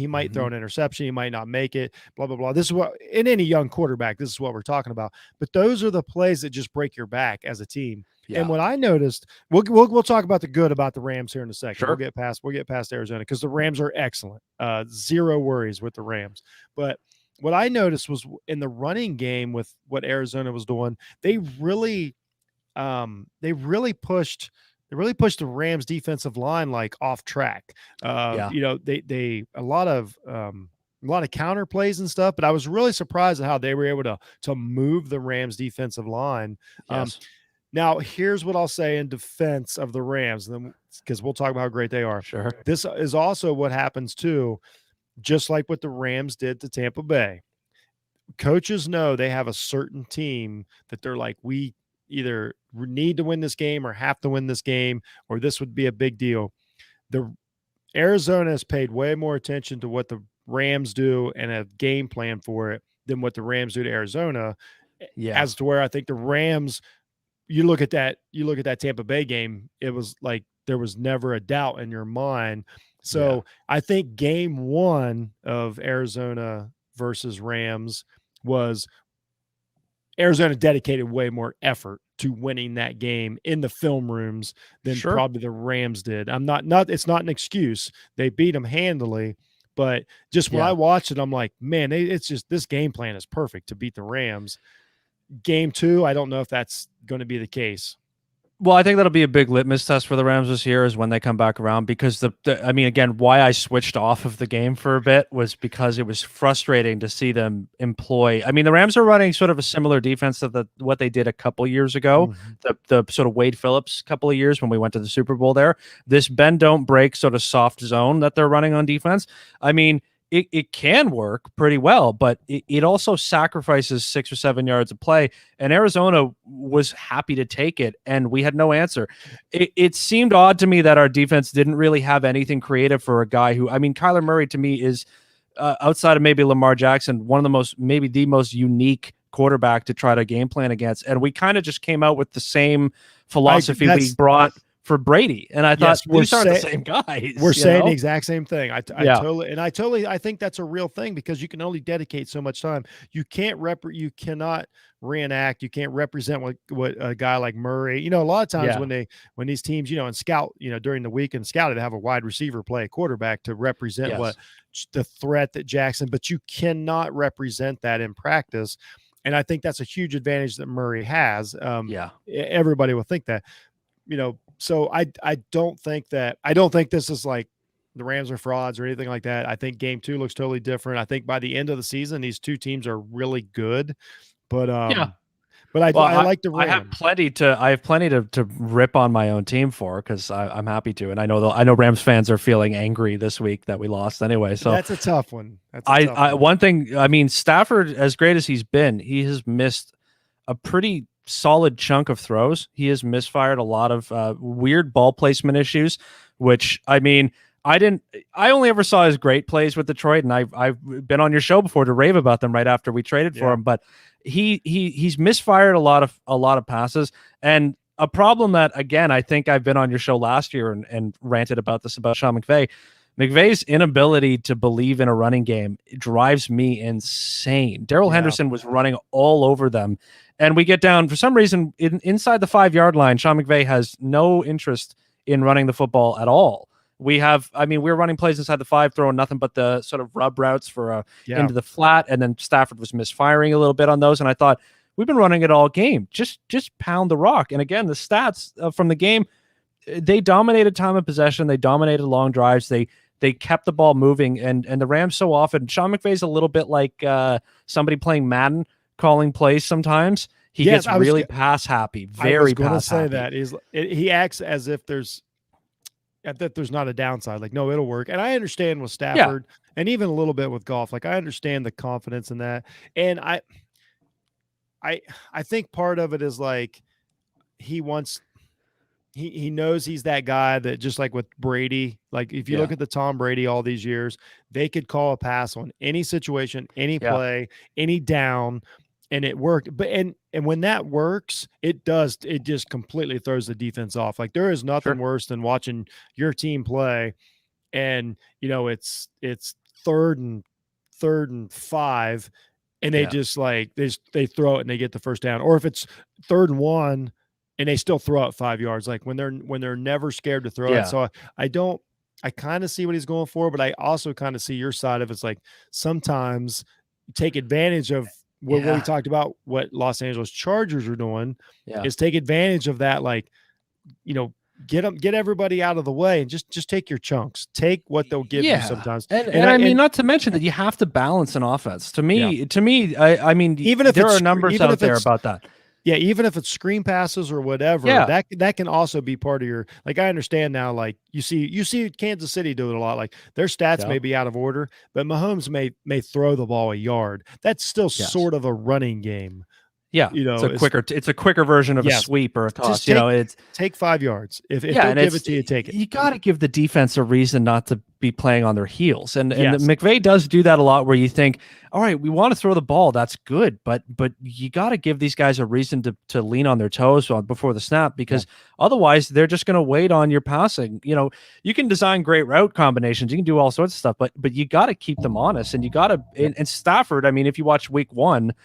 might throw an interception. He might not make it, blah, blah, blah. This is what, in any young quarterback, this is what we're talking about. But those are the plays that just break your back as a team. Yeah. And what I noticed, we'll talk about the good about the Rams here in a second. Sure. We'll get past Arizona because the Rams are excellent. Zero worries with the Rams. But what I noticed was in the running game with what Arizona was doing, they really pushed the Rams defensive line like off track. They a lot of counter plays and stuff, but I was really surprised at how they were able to move the Rams defensive line. Yes. Now, here's what I'll say in defense of the Rams, because we'll talk about how great they are. Sure. This is also what happens too, just like what the Rams did to Tampa Bay. Coaches know they have a certain team that they're like, we either need to win this game or have to win this game, or this would be a big deal. The Arizona has paid way more attention to what the Rams do and a game plan for it than what the Rams do to Arizona. Yeah. As to where I think the Rams, you look at that Tampa Bay game, it was like there was never a doubt in your mind. So I think game 1 of Arizona versus Rams was Arizona dedicated way more effort to winning that game in the film rooms than probably the Rams did. It's not an excuse. They beat them handily, but just when I watched it, I'm like, man, it's just, this game plan is perfect to beat the Rams. Game 2, I don't know if that's going to be the case. Well, I think that'll be a big litmus test for the Rams this year is when they come back around, because again, why I switched off of the game for a bit was because it was frustrating to see them employ. I mean, the Rams are running sort of a similar defense to what they did a couple years ago, the sort of Wade Phillips couple of years when we went to the Super Bowl there. This bend don't break sort of soft zone that they're running on defense. I mean, it can work pretty well, but it also sacrifices 6 or 7 yards of play. And Arizona was happy to take it, and we had no answer. It seemed odd to me that our defense didn't really have anything creative for a guy who, I mean, Kyler Murray to me is, outside of maybe Lamar Jackson, maybe the most unique quarterback to try to game plan against. And we kind of just came out with the same philosophy we brought for Brady, and I thought these aren't the same guys. We're saying the exact same thing. I think that's a real thing, because you can only dedicate so much time. You cannot reenact. You can't represent what a guy like Murray. A lot of times when these teams, and scout, during the week and scout, they have a wide receiver play a quarterback to represent what the threat that Jackson. But you cannot represent that in practice, and I think that's a huge advantage that Murray has. Everybody will think that. So I don't think this is like the Rams are frauds or anything like that. I think game 2 looks totally different. I think by the end of the season, these two teams are really good, but I like the Rams. I have plenty to rip on my own team for, because I'm happy to, and I know Rams fans are feeling angry this week that we lost anyway. So that's a tough one. One thing, I mean, Stafford, as great as he's been, he has missed a pretty solid chunk of throws. He has misfired a lot of weird ball placement issues, which, I mean, I only ever saw his great plays with Detroit, and I've been on your show before to rave about them right after we traded for him, but he's misfired a lot of passes. And a problem that, again, I think I've been on your show last year and ranted about this about Sean McVay. McVay's inability to believe in a running game drives me insane. Darrell Henderson was running all over them, And we get down for some reason inside the 5-yard line. Sean McVay has no interest in running the football at all. We're running plays inside the 5, throwing nothing but the sort of rub routes for into the flat, and then Stafford was misfiring a little bit on those. And I thought, we've been running it all game. Just pound the rock. And again, the stats from the game, they dominated time of possession. They dominated long drives. They kept the ball moving. And the Rams so often, Sean McVay's a little bit like somebody playing Madden, calling plays sometimes. He gets really pass happy. Very pass happy. I was going to say that. He acts as if there's not a downside. Like, no, it'll work. And I understand with Stafford and even a little bit with Goff. Like, I understand the confidence in that. And I think part of it is like he knows he's that guy that, just like with Brady, like if you look at the Tom Brady all these years, they could call a pass on any situation, any play, any down, and it worked. But and when that works, it just completely throws the defense off. Like, there is nothing worse than watching your team play and it's third and 5, and they just like they throw it and they get the first down. Or if it's 3rd and 1 and they still throw it 5 yards, like when they're never scared to throw it. So I kind of see what he's going for, but I also kind of see your side of it's like sometimes you take advantage of what we talked about, what Los Angeles Chargers are doing is take advantage of that. Like, get everybody out of the way and just take your chunks, take what they'll give you sometimes. And I mean, not to mention that you have to balance an offense. To me, I mean, even if there are numbers out there about that. Yeah, even if it's screen passes or whatever, that can also be part of your, like, I understand now, like you see Kansas City do it a lot. Like, their stats may be out of order, but Mahomes may throw the ball a yard. That's still sort of a running game. Yeah, it's a quicker version of a sweep or a toss. Take 5 yards. If they give it to you, take it. You got to give the defense a reason not to be playing on their heels, and McVay does do that a lot. Where you think, all right, we want to throw the ball, that's good, but you got to give these guys a reason to lean on their toes before the snap, because otherwise they're just going to wait on your passing. You can design great route combinations, you can do all sorts of stuff, but you got to keep them honest, and you got to. And Stafford, I mean, if you watch Week 1.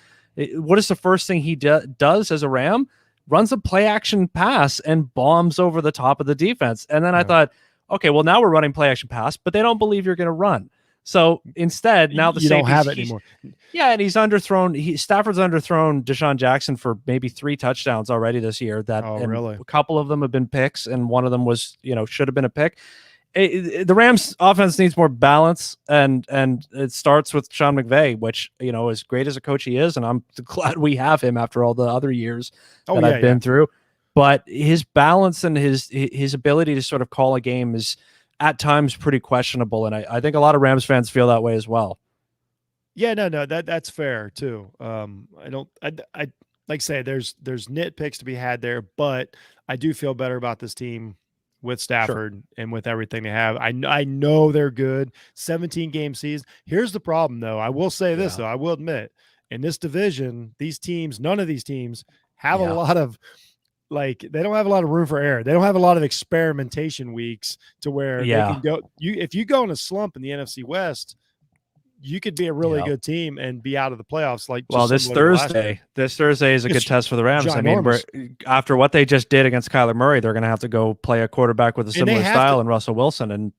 What is the first thing he does as a Ram? Runs a play action pass and bombs over the top of the defense. And then I thought, okay, well, now we're running play action pass, but they don't believe you're going to run. So instead, now you don't have it anymore. Yeah, and he's underthrown. Stafford's underthrown Deshaun Jackson for maybe 3 touchdowns already this year. Really? A couple of them have been picks, and one of them was, should have been a pick. The Rams offense needs more balance, and it starts with Sean McVay, which, as great as a coach he is, and I'm glad we have him after all the other years that I've been through. But his balance and his ability to sort of call a game is at times pretty questionable, and I think a lot of Rams fans feel that way as well. Yeah, no, that's fair too. I like I say, there's nitpicks to be had there, but I do feel better about this team with Stafford and with everything they have. I know they're good. 17-game season. Here's the problem, though. I will say this, though. I will admit, in this division, none of these teams have a lot of, like, they don't have a lot of room for error. They don't have a lot of experimentation weeks to where they can go. If you go in a slump in the NFC West, you could be a really good team and be out of the playoffs. Like, this Thursday is a good test for the Rams. I mean, after what they just did against Kyler Murray, they're going to have to go play a quarterback with a similar style in Russell Wilson, and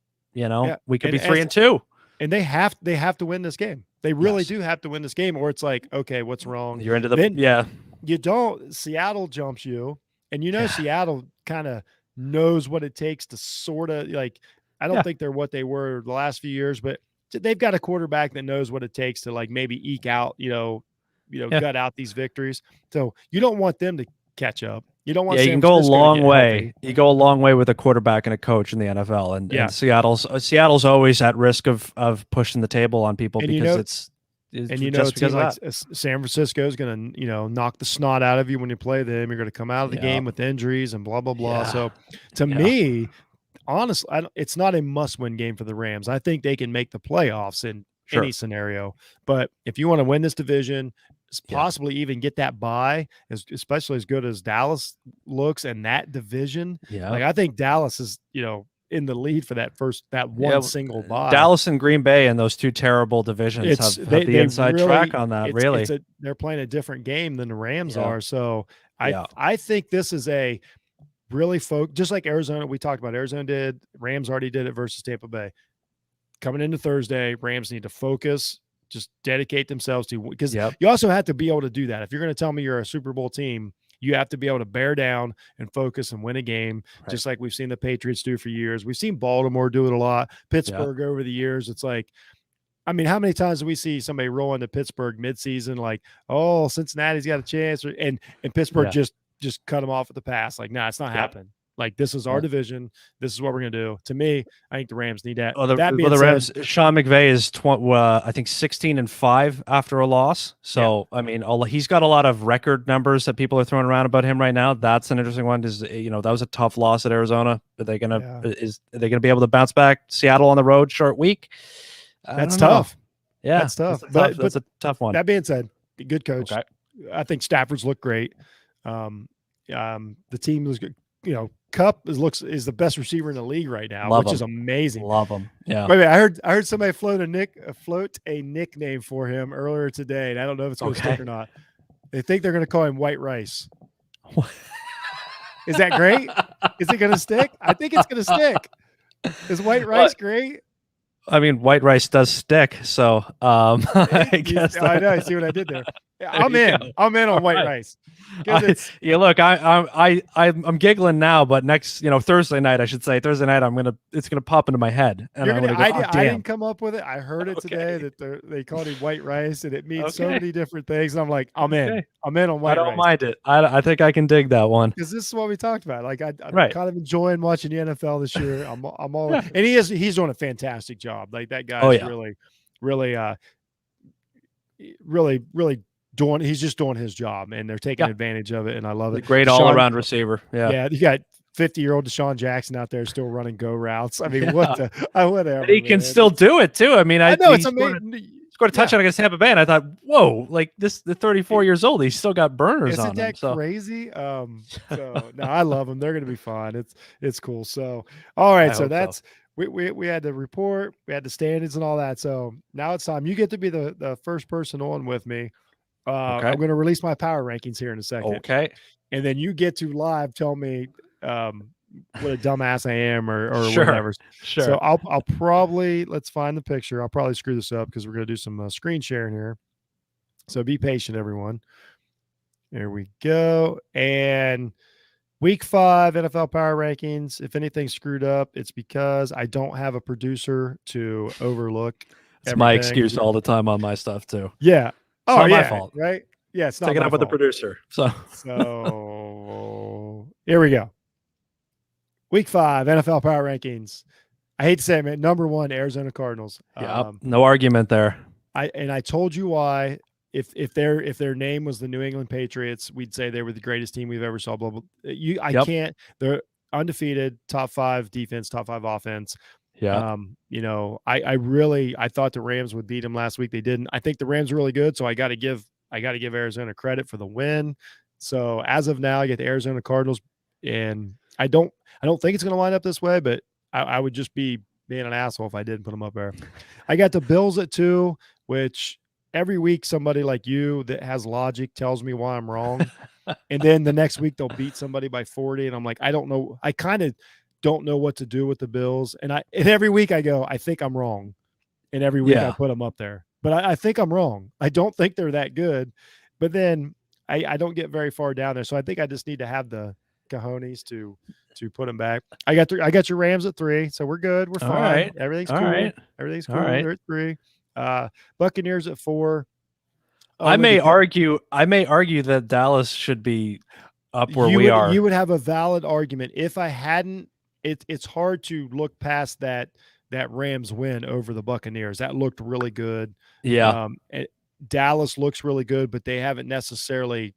we could be 3-2. And they have to win this game. They really do have to win this game, or it's like, okay, what's wrong? You're into the You don't. Seattle jumps you, and Seattle kind of knows what it takes to sort of, like. I don't think they're what they were the last few years, but they've got a quarterback that knows what it takes to, like, maybe eke out, gut out these victories. So you don't want them to catch up. You don't want. You can go a long way. You go a long way with a quarterback and a coach in the NFL, and Seattle's always at risk of pushing the table on people, and because San Francisco is going to knock the snot out of you when you play them. You're going to come out of the game with injuries and blah blah blah. So to me, honestly, it's not a must-win game for the Rams. I think they can make the playoffs in any scenario. But if you want to win this division, possibly even get that bye, especially as good as Dallas looks in that division, like, I think Dallas is, in the lead for that one single bye. Dallas and Green Bay and those two terrible divisions have the inside track on that. Really, they're playing a different game than the Rams Yeah. are. So Yeah. I think this is a really just like Arizona. We talked about Arizona did. Rams already did it versus Tampa Bay. Coming into Thursday, Rams need to focus, just dedicate themselves to, because you also have to be able to do that. If you're going to tell me you're a Super Bowl team, you have to be able to bear down and focus and win a game, just like we've seen the Patriots do for years. We've seen Baltimore do it a lot. Pittsburgh over the years. It's like, I mean, how many times do we see somebody roll into Pittsburgh midseason like, oh, Cincinnati's got a chance, and Pittsburgh just cut them off at the pass? Like, nah, it's not happening. Like, this is our division. This is what we're going to do. To me, I think the Rams need that. The Rams, Sean McVay is, I think, 16-5 after a loss. So, I mean, he's got a lot of record numbers that people are throwing around about him right now. That's an interesting one. That was a tough loss at Arizona. Are they going to be able to bounce back? Seattle on the road, short week. That's tough. Yeah, that's tough. That's a tough one. That being said, good coach. Okay. I think Stafford's looked great. The team was good. Kupp is the best receiver in the league right now, which is amazing. Love him. Yeah. Wait, I heard somebody float a nickname for him earlier today, and I don't know if it's going to stick or not. They think they're going to call him White Rice. Is that great? Is it going to stick? I think it's going to stick. Is White Rice great? I mean, White Rice does stick, so I guess. I know. I see what I did there. I'm in. I'm in on White Rice. Look, I'm giggling now, but next, Thursday night, I should say, it's gonna pop into my head, and I didn't come up with it. I heard it today that they called him White Rice, and it means so many different things. And I'm like, I'm in. I'm in on White Rice. I don't mind it. I think I can dig that one, because this is what we talked about. Like, I'm kind of enjoying watching the NFL this year. I'm all, and he's doing a fantastic job. Like, that guy's really doing. He's just doing his job, and they're taking advantage of it, and I love it. Great all-around receiver. Yeah, you got 50-year-old Deshaun Jackson out there still running go routes. I mean, whatever. And he can still do it too. I mean, I know it's amazing. Scored a touchdown against Tampa Bay, and I thought, whoa, like the 34 years old, he's still got burners on him. Isn't that crazy? So no, I love them. They're going to be fun. It's cool. So, all right. So that's. We had the report, we had the standings and all that. So now it's time. You get to be the first person on with me. I'm going to release my power rankings here in a second. Okay. And then you get to live tell me what a dumbass I am or whatever. Sure. So I'll probably, let's find the picture. I'll probably screw this up because we're going to do some screen sharing here. So be patient, everyone. There we go. And Week 5 NFL Power Rankings. If anything's screwed up, it's because I don't have a producer to overlook. It's my excuse all the time on my stuff too. Yeah. It's not my fault. Right? Yeah, it's not Take it my up with the fault. producer. So here we go. Week 5 NFL Power Rankings. I hate to say it, man. Number 1, Arizona Cardinals. Yeah, no argument there. I told you why. If their name was the New England Patriots, we'd say they were the greatest team we've ever saw. Blah, blah. Can't. They're undefeated, top 5 defense, top 5 offense. Yeah. I thought the Rams would beat them last week. They didn't. I think the Rams are really good, so I got to give Arizona credit for the win. So as of now, I get the Arizona Cardinals, and I don't think it's going to line up this way, but I would just be being an asshole if I didn't put them up there. I got the Bills at 2, which every week somebody like you that has logic tells me why I'm wrong. And then the next week they'll beat somebody by 40. And I'm like, I don't know. I kind of don't know what to do with the Bills. And every week I go, I think I'm wrong. And every week I put them up there. But I think I'm wrong. I don't think they're that good. But then I don't get very far down there. So I think I just need to have the cojones to put them back. I got your Rams at 3. So we're good. We're fine. All right. Everything's All cool. right. Everything's cool. All right. They're at 3. Buccaneers at 4. I may argue that Dallas should be up where we are. You would have a valid argument. If I hadn't, it's hard to look past that Rams win over the Buccaneers. That looked really good. Yeah. Dallas looks really good, but they haven't necessarily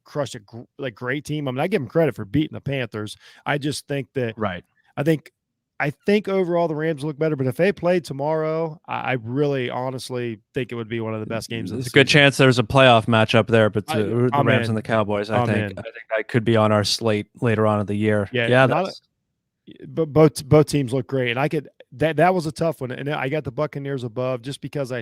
crushed a great team. I mean, I give them credit for beating the Panthers. I just think that I think overall the Rams look better, but if they played tomorrow, I really honestly think it would be one of the best games. There's a good chance there's a playoff matchup there, but the Rams and the Cowboys, I think that could be on our slate later on in the year. Yeah. but both teams look great, and I could that was a tough one, and I got the Buccaneers above just because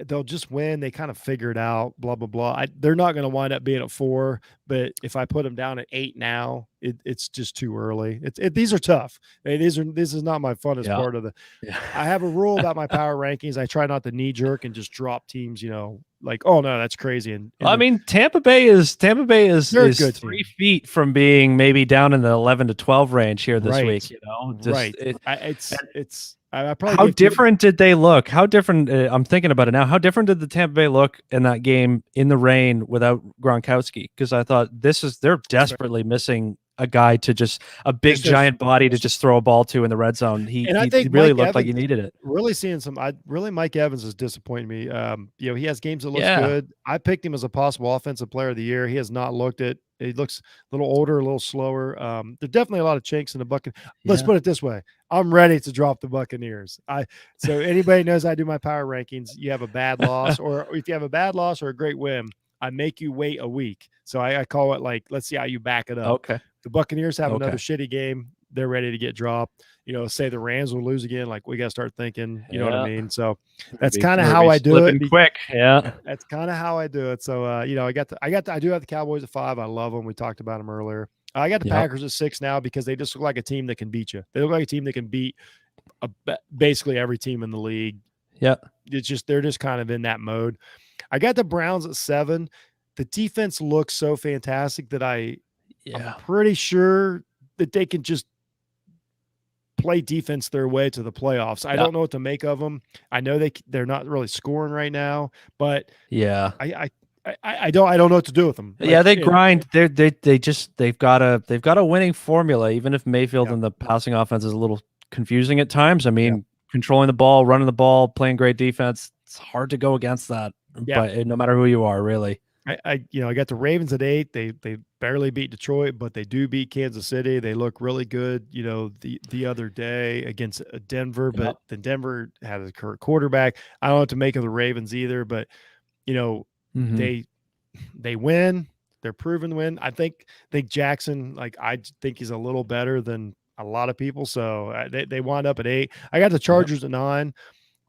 they'll just win. They kind of figure it out, blah, blah, blah. They're not going to wind up being at 4, but if I put them down at 8 now, it's just too early. These are tough. This is not my funnest part of the. Yeah. I have a rule about my power rankings. I try not to knee jerk and just drop teams. Like, oh no, that's crazy. And I mean, Tampa Bay is 3 feet from being maybe down in the 11 to 12 range here this week. How different did they look? How different? I'm thinking about it now. How different did the Tampa Bay look in that game in the rain without Gronkowski? Because I thought they're desperately missing a guy to just a big giant body to just throw a ball to in the red zone. He really looked like he needed it. Really seeing Mike Evans is disappointing me. He has games that looks good. I picked him as a possible offensive player of the year. He has not looked it. He looks a little older, a little slower. There's definitely a lot of chinks in the bucket. Let's put it this way. I'm ready to drop the Buccaneers. So anybody knows I do my power rankings. You have a bad loss, or if you have a bad loss or a great win, I make you wait a week. So I call it like, let's see how you back it up. Okay. The Buccaneers have another shitty game. They're ready to get dropped. Say the Rams will lose again. Like, we got to start thinking, you know what I mean? So that's kind of how I do it. Quick. Yeah. That's kind of how I do it. So, I do have the Cowboys at 5. I love them. We talked about them earlier. I got the Packers at 6 now because they just look like a team that can beat you. They look like a team that can beat basically every team in the league. Yeah. They're just kind of in that mode. I got the Browns at 7. The defense looks so fantastic that I'm pretty sure that they can just play defense their way to the playoffs. I don't know what to make of them. I know they're not really scoring right now, but I don't know what to do with them. They grind. They've got a winning formula, even if Mayfield and the passing offense is a little confusing at times. I mean, controlling the ball, running the ball, playing great defense. It's hard to go against that. But no matter who you are, really. I got the Ravens at 8. They barely beat Detroit, but they do beat Kansas City. They look really good, the other day against Denver, but then Denver had a quarterback. I don't know what to make of the Ravens either, but they win. They're proven to win. I think Jackson, I think he's a little better than a lot of people. So they wound up at 8. I got the Chargers at 9,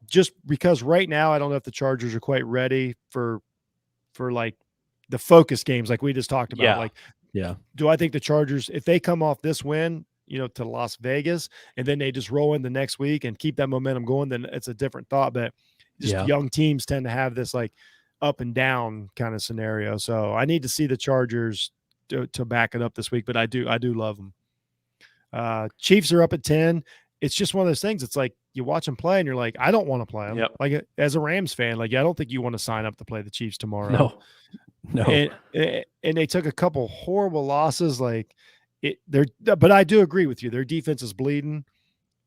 just because right now I don't know if the Chargers are quite ready for like the focus games like we just talked about. Do I think the Chargers, if they come off this win, to Las Vegas, and then they just roll in the next week and keep that momentum going, then it's a different thought. But just young teams tend to have this like up and down kind of scenario. So I need to see the Chargers to back it up this week, but I do love them. Chiefs are up at 10. It's just one of those things. It's like you watch them play and you're like, I don't want to play them. Like, as a Rams fan, I don't think you want to sign up to play the Chiefs tomorrow. No. And they took a couple horrible losses. But I do agree with you. Their defense is bleeding.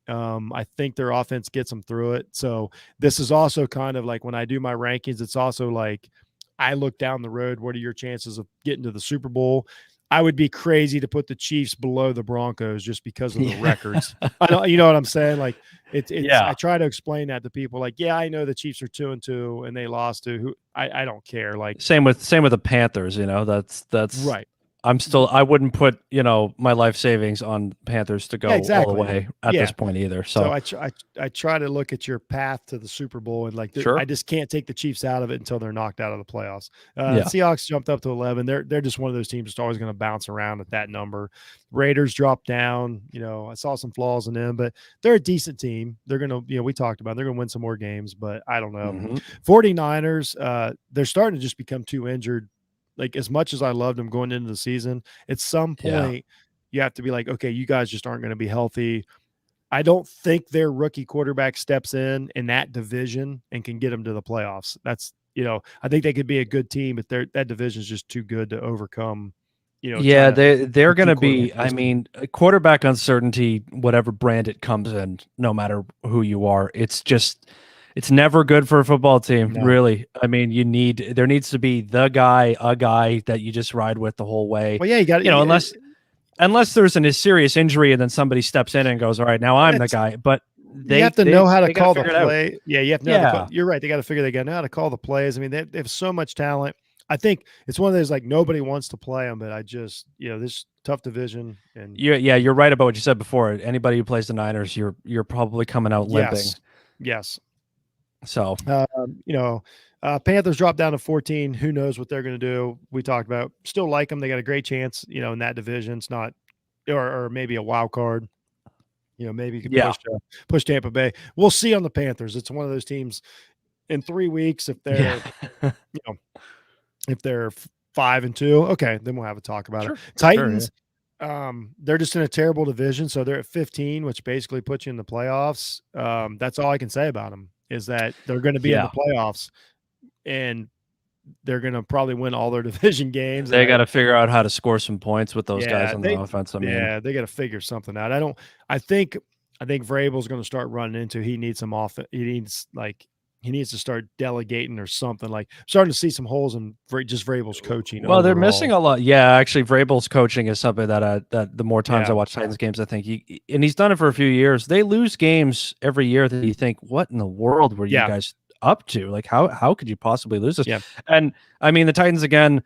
I think their offense gets them through it. So this is also kind of like when I do my rankings, it's also like I look down the road. What are your chances of getting to the Super Bowl? I would be crazy to put the Chiefs below the Broncos just because of the records. I don't, you know what I'm saying? Like I try to explain that to people. Like, I know the Chiefs are 2-2 and they lost to who. I don't care. Like same with the Panthers. That's right. I wouldn't put, my life savings on Panthers to go all the way at this point either. So I try to look at your path to the Super Bowl and I just can't take the Chiefs out of it until they're knocked out of the playoffs. Seahawks jumped up to 11. They're just one of those teams that's always going to bounce around at that number. Raiders dropped down. I saw some flaws in them, but they're a decent team. They're going to, we talked about, they're going to win some more games, but I don't know. 49ers, they're starting to just become too injured. Like, as much as I loved them going into the season, at some point you have to be like, okay, you guys just aren't going to be healthy. I don't think their rookie quarterback steps in that division and can get them to the playoffs. That's, I think they could be a good team, but that division is just too good to overcome. They're going to be, quarterback uncertainty, whatever brand it comes in, no matter who you are, it's never good for a football team, really. I mean, there needs to be a guy that you just ride with the whole way. Well, you got to, unless there's a serious injury and then somebody steps in and goes, all right, now I'm the guy. But you have to know how to call the play. Yeah, you have to know. You're right. They got to know how to call the plays. I mean, they have so much talent. I think it's one of those like nobody wants to play them, but I just this tough division and You're right about what you said before. Anybody who plays the Niners, you're probably coming out limping. Yes. So Panthers dropped down to 14. Who knows what they're going to do? We talked about. Still like them. They got a great chance. In that division. It's not, or maybe a wild card. Maybe you could push Tampa Bay. We'll see on the Panthers. It's one of those teams. In 3 weeks, if they're if they're 5-2, okay, then we'll have a talk about it. Titans, they're just in a terrible division, so they're at 15, which basically puts you in the playoffs. That's all I can say about them is that they're going to be in the playoffs, and they're going to probably win all their division games. They got to figure out how to score some points with those guys on the offense. They got to figure something out. I think Vrabel's going to start running into. He needs some offense. He needs to start delegating or something. Like starting to see some holes in just Vrabel's coaching. Well, they're missing a lot. Yeah, actually, Vrabel's coaching is something that the more times I watch Titans games, I think he's done it for a few years. They lose games every year that you think, what in the world were you guys up to? Like, how could you possibly lose this? Yeah. And I mean, the Titans again,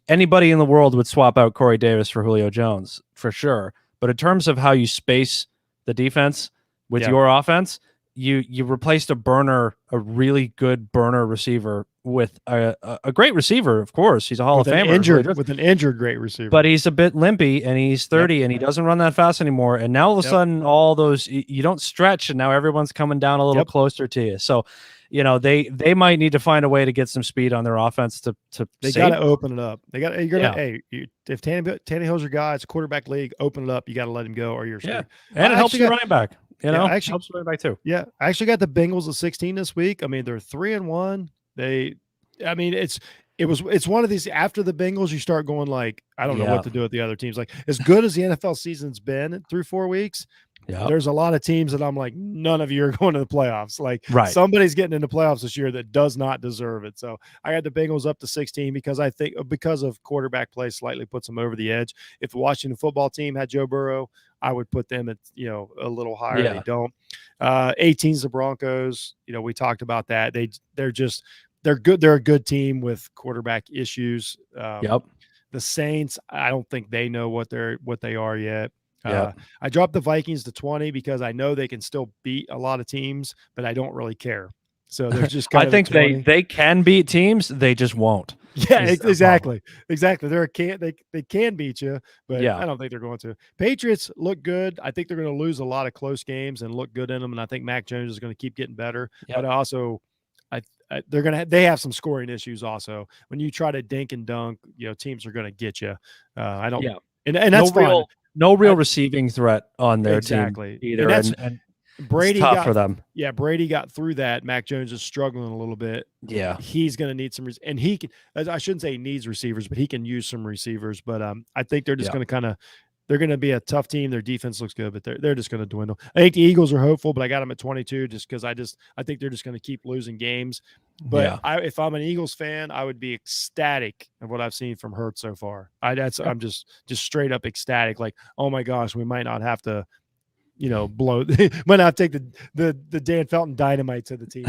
anybody in the world would swap out Corey Davis for Julio Jones for sure. But in terms of how you space the defense with your offense, you replaced a really good burner receiver with a great receiver. Of course, he's a Hall of Famer with an injured great receiver, but he's a bit limpy and he's 30 and he doesn't run that fast anymore. And now all of a sudden, all those you don't stretch, and now everyone's coming down a little closer to you. So, they might need to find a way to get some speed on their offense to. They got to open it up. They got if Tannehill's your guy, it's a quarterback league. Open it up. You got to let him go, or you're and it helps your running back. Actually helps running back too. Yeah, I actually got the Bengals at 16 this week. I mean, they're 3-1. It's one of these after the Bengals, you start going like, I don't know what to do with the other teams. Like as good as the NFL season's been through 4 weeks, there's a lot of teams that I'm like, none of you are going to the playoffs. Like somebody's getting into playoffs this year that does not deserve it. So I got the Bengals up to 16 because I think because of quarterback play slightly puts them over the edge. If the Washington football team had Joe Burrow, I would put them at, a little higher. They don't. 18's the Broncos. We talked about that. They're good. They're a good team with quarterback issues. The Saints, I don't think they know what they are yet. I dropped the Vikings to 20 because I know they can still beat a lot of teams, but I don't really care. So they're just I think they can beat teams, they just won't. Yeah, exactly. They can beat you, but I don't think they're going to. Patriots look good. I think they're going to lose a lot of close games and look good in them, and I think Mac Jones is going to keep getting better. But also they have some scoring issues also. When you try to dink and dunk, teams are going to get you. I don't and that's fine. No real receiving threat on their team either. And Brady got for them. Yeah, Brady got through that. Mac Jones is struggling a little bit. Yeah, he's going to need some, and he can. I shouldn't say he needs receivers, but he can use some receivers. But I think they're just going to they're going to be a tough team. Their defense looks good, but they're just going to dwindle. I think the Eagles are hopeful, but I got them at 22 just because I think they're just going to keep losing games. But if I'm an Eagles fan, I would be ecstatic of what I've seen from Hurts so far. I'm just straight up ecstatic. Like, oh my gosh, we might not have to, blow. Might not take the Dan Felton dynamite to the team.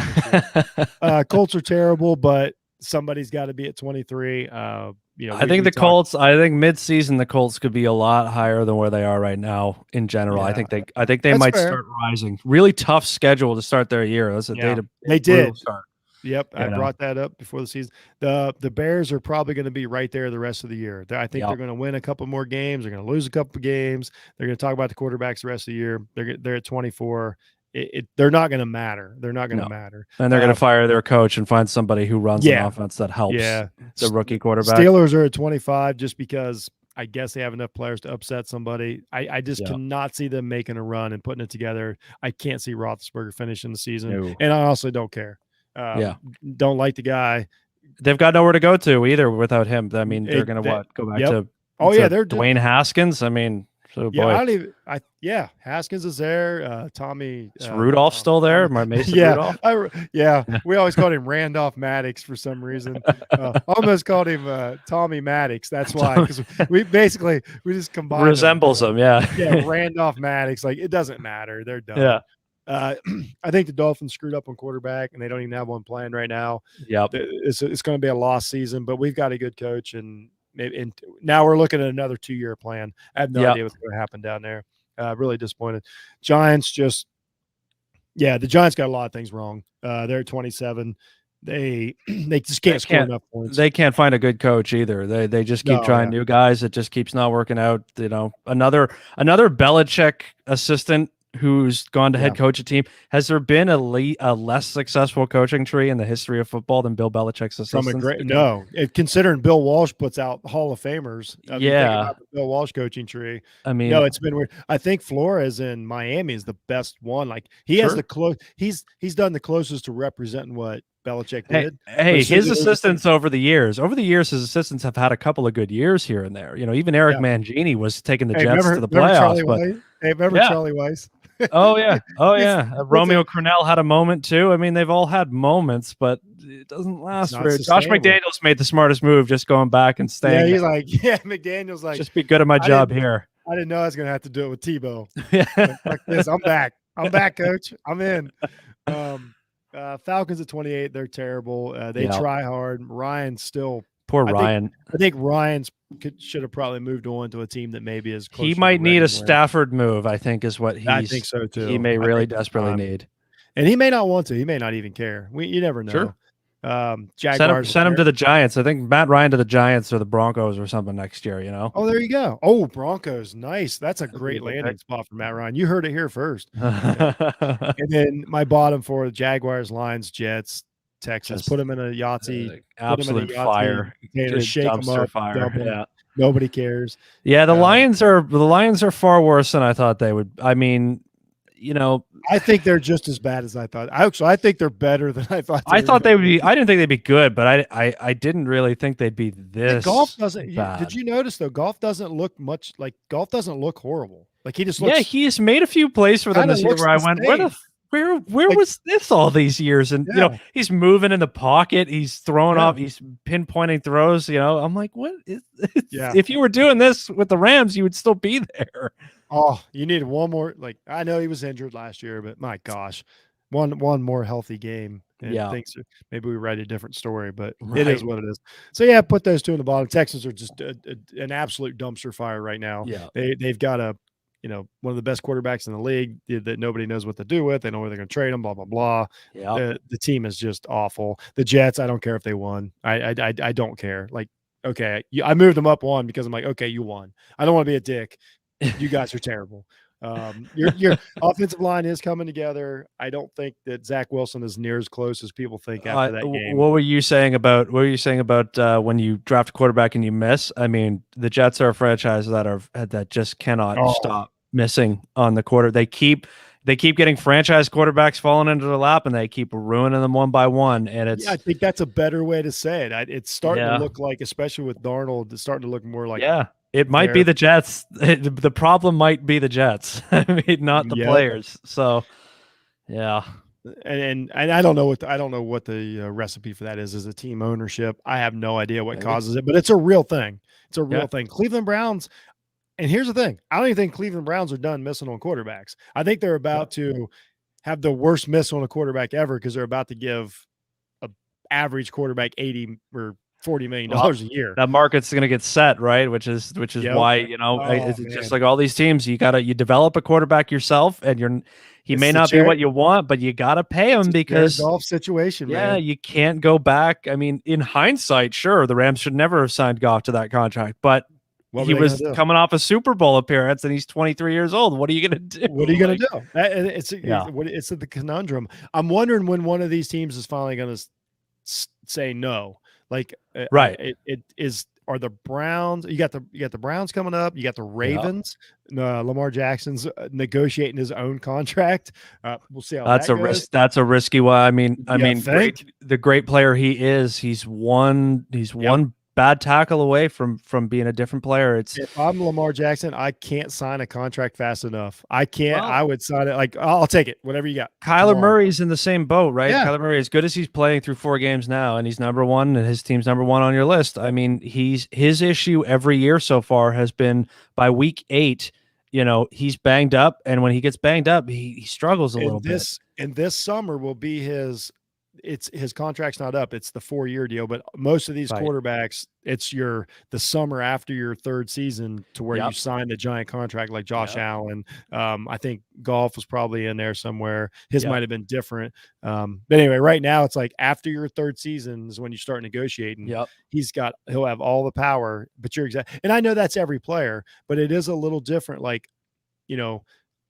Colts are terrible, but somebody's got to be at 23. I think the Colts. I think mid-season the Colts could be a lot higher than where they are right now. In general, I think they might start rising. Really tough schedule to start their year. That's they did. Start. Yep, I brought that up before the season. The Bears are probably going to be right there the rest of the year. I think they're going to win a couple more games. They're going to lose a couple of games. They're going to talk about the quarterbacks the rest of the year. They're at 24. They're not going to matter. They're not going to matter. And they're going to fire their coach and find somebody who runs an offense that helps the rookie quarterback. Steelers are at 25 just because I guess they have enough players to upset somebody. I just cannot see them making a run and putting it together. I can't see Roethlisberger finishing the season. And I also don't care. Don't like the guy. They've got nowhere to go to either without him. I mean, they're going to go back to they're Dwayne Haskins. I mean, Haskins is there. Tommy is Rudolph still there? Mason Rudolph? We always called him Randolph Maddox for some reason. Almost called him Tommy Maddox. That's why, because we just combined resembles him. Yeah, Randolph Maddox. Like, it doesn't matter. They're done. Uh, I think the Dolphins screwed up on quarterback, and they don't even have one planned right now. Yep. It's going to be a lost season, but we've got a good coach, and now we're looking at another 2-year plan. I have no Yep. idea what's going to happen down there. Really disappointed. Giants the Giants got a lot of things wrong. They're at 27. They just can't score enough points. They can't find a good coach either. They just keep trying new guys. It just keeps not working out. You know, another Belichick assistant who's gone to head coach a team. Has there been a less successful coaching tree in the history of football than Bill Belichick's assistant? No, considering Bill Walsh puts out Hall of Famers. The Bill Walsh coaching tree. I mean, no, it's been weird. I think Flores in Miami is the best one. Like he has the close. He's done the closest to representing what Belichick did. Hey, his assistants over the years, his assistants have had a couple of good years here and there. You know, even Eric Mangini was taking the Jets to the playoffs. Remember Charlie Weiss? Oh yeah. Romeo Crennel had a moment too. I mean, they've all had moments, but it doesn't last very. Josh McDaniels made the smartest move, just going back and staying. Yeah, he's McDaniels just be good at my job here. I didn't know I was going to have to do it with Tebow. Like this, I'm back, coach. I'm in. Falcons at 28. They're terrible. They try hard. Ryan's still. Poor Ryan. I think Ryan's should have probably moved on to a team that maybe is closer. He might need a Stafford move, I think, is what I think so too. He may really desperately need. And he may not want to. He may not even care. You never know. Sure. Jaguars send him to the Giants. I think Matt Ryan to the Giants or the Broncos or something next year, you know? Oh, there you go. Oh, Broncos. Nice. That's a great landing spot for Matt Ryan. You heard it here first. And then my bottom four, the Jaguars, Lions, Jets, Texas. Put them in a Yahtzee. Absolute fire. Shake them up. Fire. Nobody cares. Yeah, the Lions are far worse than I thought they would. I mean, you know, I think they're just as bad as I thought. I think they're better than I thought. I thought they would be. I didn't think they'd be good, but I didn't really think they'd be this. Golf doesn't. Bad. Did you notice though? Golf doesn't look horrible. Like he just looks. Yeah, he's made a few plays for them this year where I went, where was this all these years? And you know, he's moving in the pocket, he's throwing off, he's pinpointing throws. You know, I'm like, what is? If you were doing this with the Rams, you would still be there. Oh, you needed one more. Like I know he was injured last year, but my gosh, one more healthy game. And maybe we write a different story, but it is what it is. So put those two in the bottom. Texans are just an absolute dumpster fire right now. Yeah, they've got one of the best quarterbacks in the league that nobody knows what to do with. They know where they're going to trade him. Blah blah blah. Yeah, the team is just awful. The Jets, I don't care if they won. I don't care. Like, okay, I moved them up one because I'm like, okay, you won. I don't want to be a dick. You guys are terrible. Your offensive line is coming together. I don't think that Zach Wilson is near as close as people think after that game. What were you saying about when you draft a quarterback and you miss? I mean, the Jets are a franchise that just cannot stop missing on the quarter. They keep getting franchise quarterbacks falling into their lap, and they keep ruining them one by one. And I think that's a better way to say it. It's starting to look like, especially with Darnold, it's starting to look more like it might be the Jets. The problem might be the Jets. I mean, not the players. So, yeah. And I don't know what the recipe for that is as a team ownership. I have no idea what causes it, but it's a real thing. It's a real thing. Cleveland Browns. And here's the thing. I don't even think Cleveland Browns are done missing on quarterbacks. I think they're about to have the worst miss on a quarterback ever because they're about to give an average quarterback $80 or $40 million a year. That market's going to get set, right? Which is why, it's just like all these teams, you develop a quarterback yourself, and he may not be what you want, but you got to pay him because golf situation. Man. You can't go back. I mean, in hindsight, sure, the Rams should never have signed Goff to that contract, but he was coming off a Super Bowl appearance, and he's 23 years old. What are you going to do? What are you going to do? It's the conundrum. I'm wondering when one of these teams is finally going to say no. Like, it is. Are the Browns? You got the Browns coming up. You got the Ravens. Lamar Jackson's negotiating his own contract. We'll see how that's that a risk. That's a risky one. I mean, the great player he is. He's one bad tackle away from being a different player. If I'm Lamar Jackson, I can't sign a contract fast enough. I can't. I would sign it. Like, I'll take it. Whatever you got. Kyler Murray's in the same boat, right? Yeah. Kyler Murray, as good as he's playing through 4 games now, and he's number 1, and his team's number 1 on your list. I mean, his issue every year so far has been by week 8. he's banged up, and when he gets banged up, he struggles a little bit. And this summer will be his contract's not up. It's the 4-year deal, but most of these Right. quarterbacks, it's the summer after your third season to where you sign the giant contract like Josh Allen. I think Goff was probably in there somewhere. His might have been different. But anyway, right now it's like after your third season is when you start negotiating. He'll have all the power, but you're exactly. And I know that's every player, but it is a little different. Like,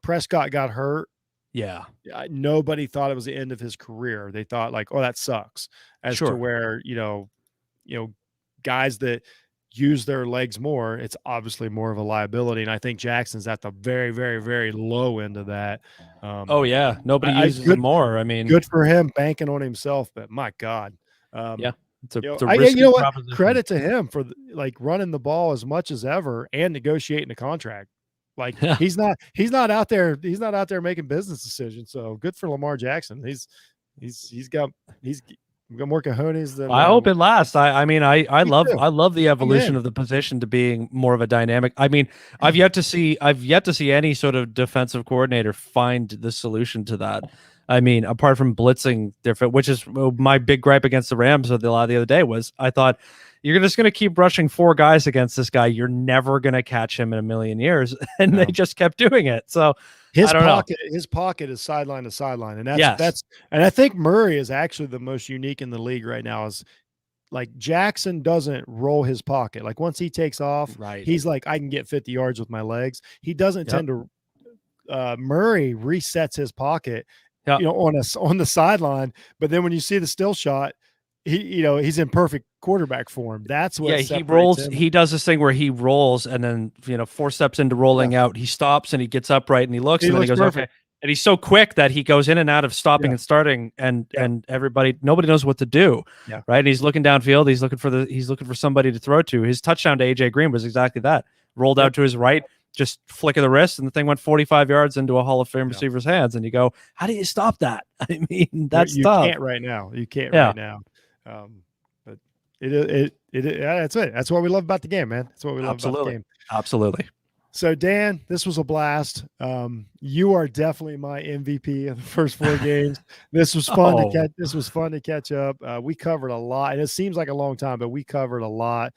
Prescott got hurt. Yeah. Nobody thought it was the end of his career. They thought like, oh, that sucks. As to where, guys that use their legs more, it's obviously more of a liability. And I think Jackson's at the very, very, very low end of that. Nobody uses him more. I mean, good for him banking on himself, but my God. It's a risky proposition. Credit to him for running the ball as much as ever and negotiating a contract. Like he's not out there making business decisions. So good for Lamar Jackson. He's got more cojones than I hope it lasts. I love the evolution of the position to being more of a dynamic. I mean, I've yet to see any sort of defensive coordinator find the solution to that. I mean, apart from blitzing different, which is my big gripe against the Rams the other day was I thought you're just going to keep rushing 4 guys against this guy. You're never going to catch him in a million years. And they just kept doing it. So his pocket is sideline to sideline. And and I think Murray is actually the most unique in the league right now. Is like Jackson doesn't roll his pocket. Like once he takes off, he's like, I can get 50 yards with my legs. He doesn't tend to Murray resets his pocket, on the sideline. But then when you see the still shot, he's in perfect quarterback form. That's what he rolls. He does this thing where he rolls and then 4 steps into rolling out, he stops and he gets upright and he looks and then he goes perfect. Okay. And he's so quick that he goes in and out of stopping and starting and nobody knows what to do. Right. And he's looking downfield. He's looking for somebody to throw to. His touchdown to AJ Green was exactly that. Rolled out to his right, just flick of the wrist, and the thing went 45 yards into a Hall of Fame receiver's hands. And you go, how do you stop that? I mean, that's tough. You can't right now. Right now. But that's it. That's what we love about the game, man. That's what we love about the game. Absolutely. So Dan, this was a blast. You are definitely my MVP of the first 4 games. This was fun to catch up. We covered a lot, and it seems like a long time, but we covered a lot.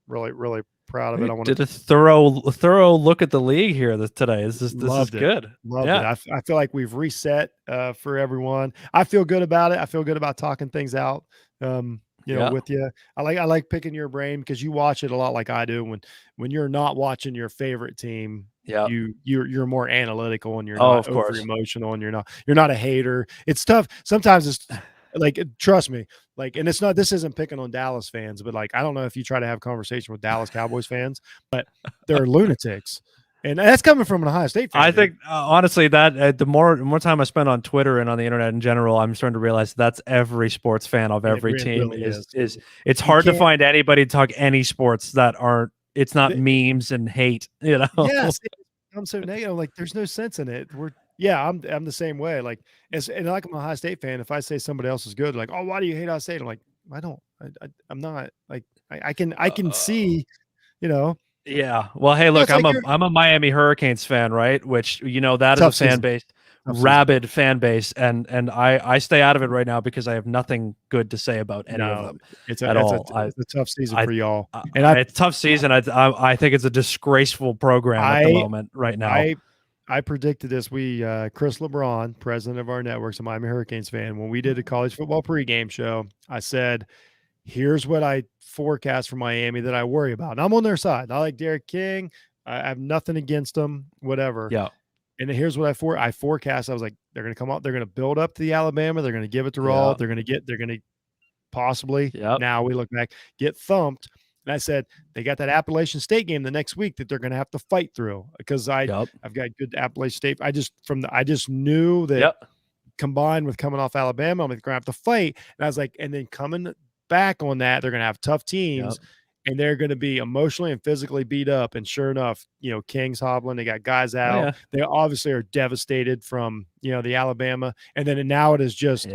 Really, really proud of it. I did a thorough look at the league here today. This is good. Loved it. I feel like we've reset for everyone. I feel good about it. I feel good about talking things out. With you. I like picking your brain because you watch it a lot like I do. When you're not watching your favorite team, you're more analytical and you're not over emotional and you're not a hater. It's tough. Sometimes it's like, trust me, and this isn't picking on Dallas fans, but I don't know if you try to have conversation with Dallas Cowboys fans, but they're lunatics. And that's coming from an Ohio State fan. I think honestly that the more time I spend on Twitter and on the internet in general, I'm starting to realize that's every sports fan of every team. Really is it's hard to find anybody to talk any sports that aren't. It's not memes and hate. Yes, I'm so negative. Like there's no sense in it. I'm the same way. I'm an Ohio State fan. If I say somebody else is good, like, oh, why do you hate Ohio State? I'm like, I'm not. Like I can see, Yeah. Well, hey, look, I'm a Miami Hurricanes fan, right? Which that is a fan base, rabid fan base, and I stay out of it right now because I have nothing good to say about any of them. It's a tough season for y'all, and it's a tough season. I think it's a disgraceful program at the moment right now. I predicted this. Chris LeBron, president of our network's a Miami Hurricanes fan. When we did a college football pregame show, I said, here's what I forecast for Miami that I worry about. And I'm on their side. I like Derek King. I have nothing against them, whatever. Yeah. And here's what I forecast. I was like, they're going to come out. They're going to build up to the Alabama. They're going to give it to Raw. They're going to possibly, now we look back, get thumped. And I said, they got that Appalachian State game the next week that they're going to have to fight through because I've got good Appalachian State. I just knew that combined with coming off Alabama, I'm going to have to fight. And I was like, and then coming back on that, they're going to have tough teams and they're going to be emotionally and physically beat up. And sure enough, King's hobbling. They got guys out. They obviously are devastated from, the Alabama. And then now it is just,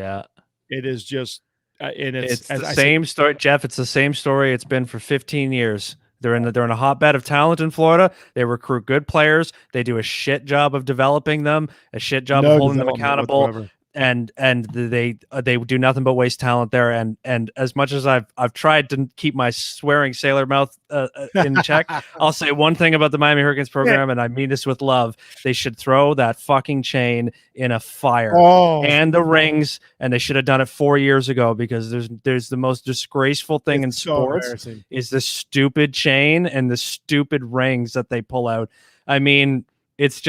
and it's the same story, Jeff. It's the same story it's been for 15 years. They're in a hotbed of talent in Florida. They recruit good players. They do a shit job of developing them, a shit job of No holding them development accountable, whatsoever. and they do nothing but waste talent there. And as much as I've tried to keep my swearing sailor mouth in check, I'll say one thing about the Miami Hurricanes program, and I mean this with love: they should throw that fucking chain in a fire and the rings, and they should have done it 4 years ago, because there's the most disgraceful thing in sports is the stupid chain and the stupid rings that they pull out. I mean, it's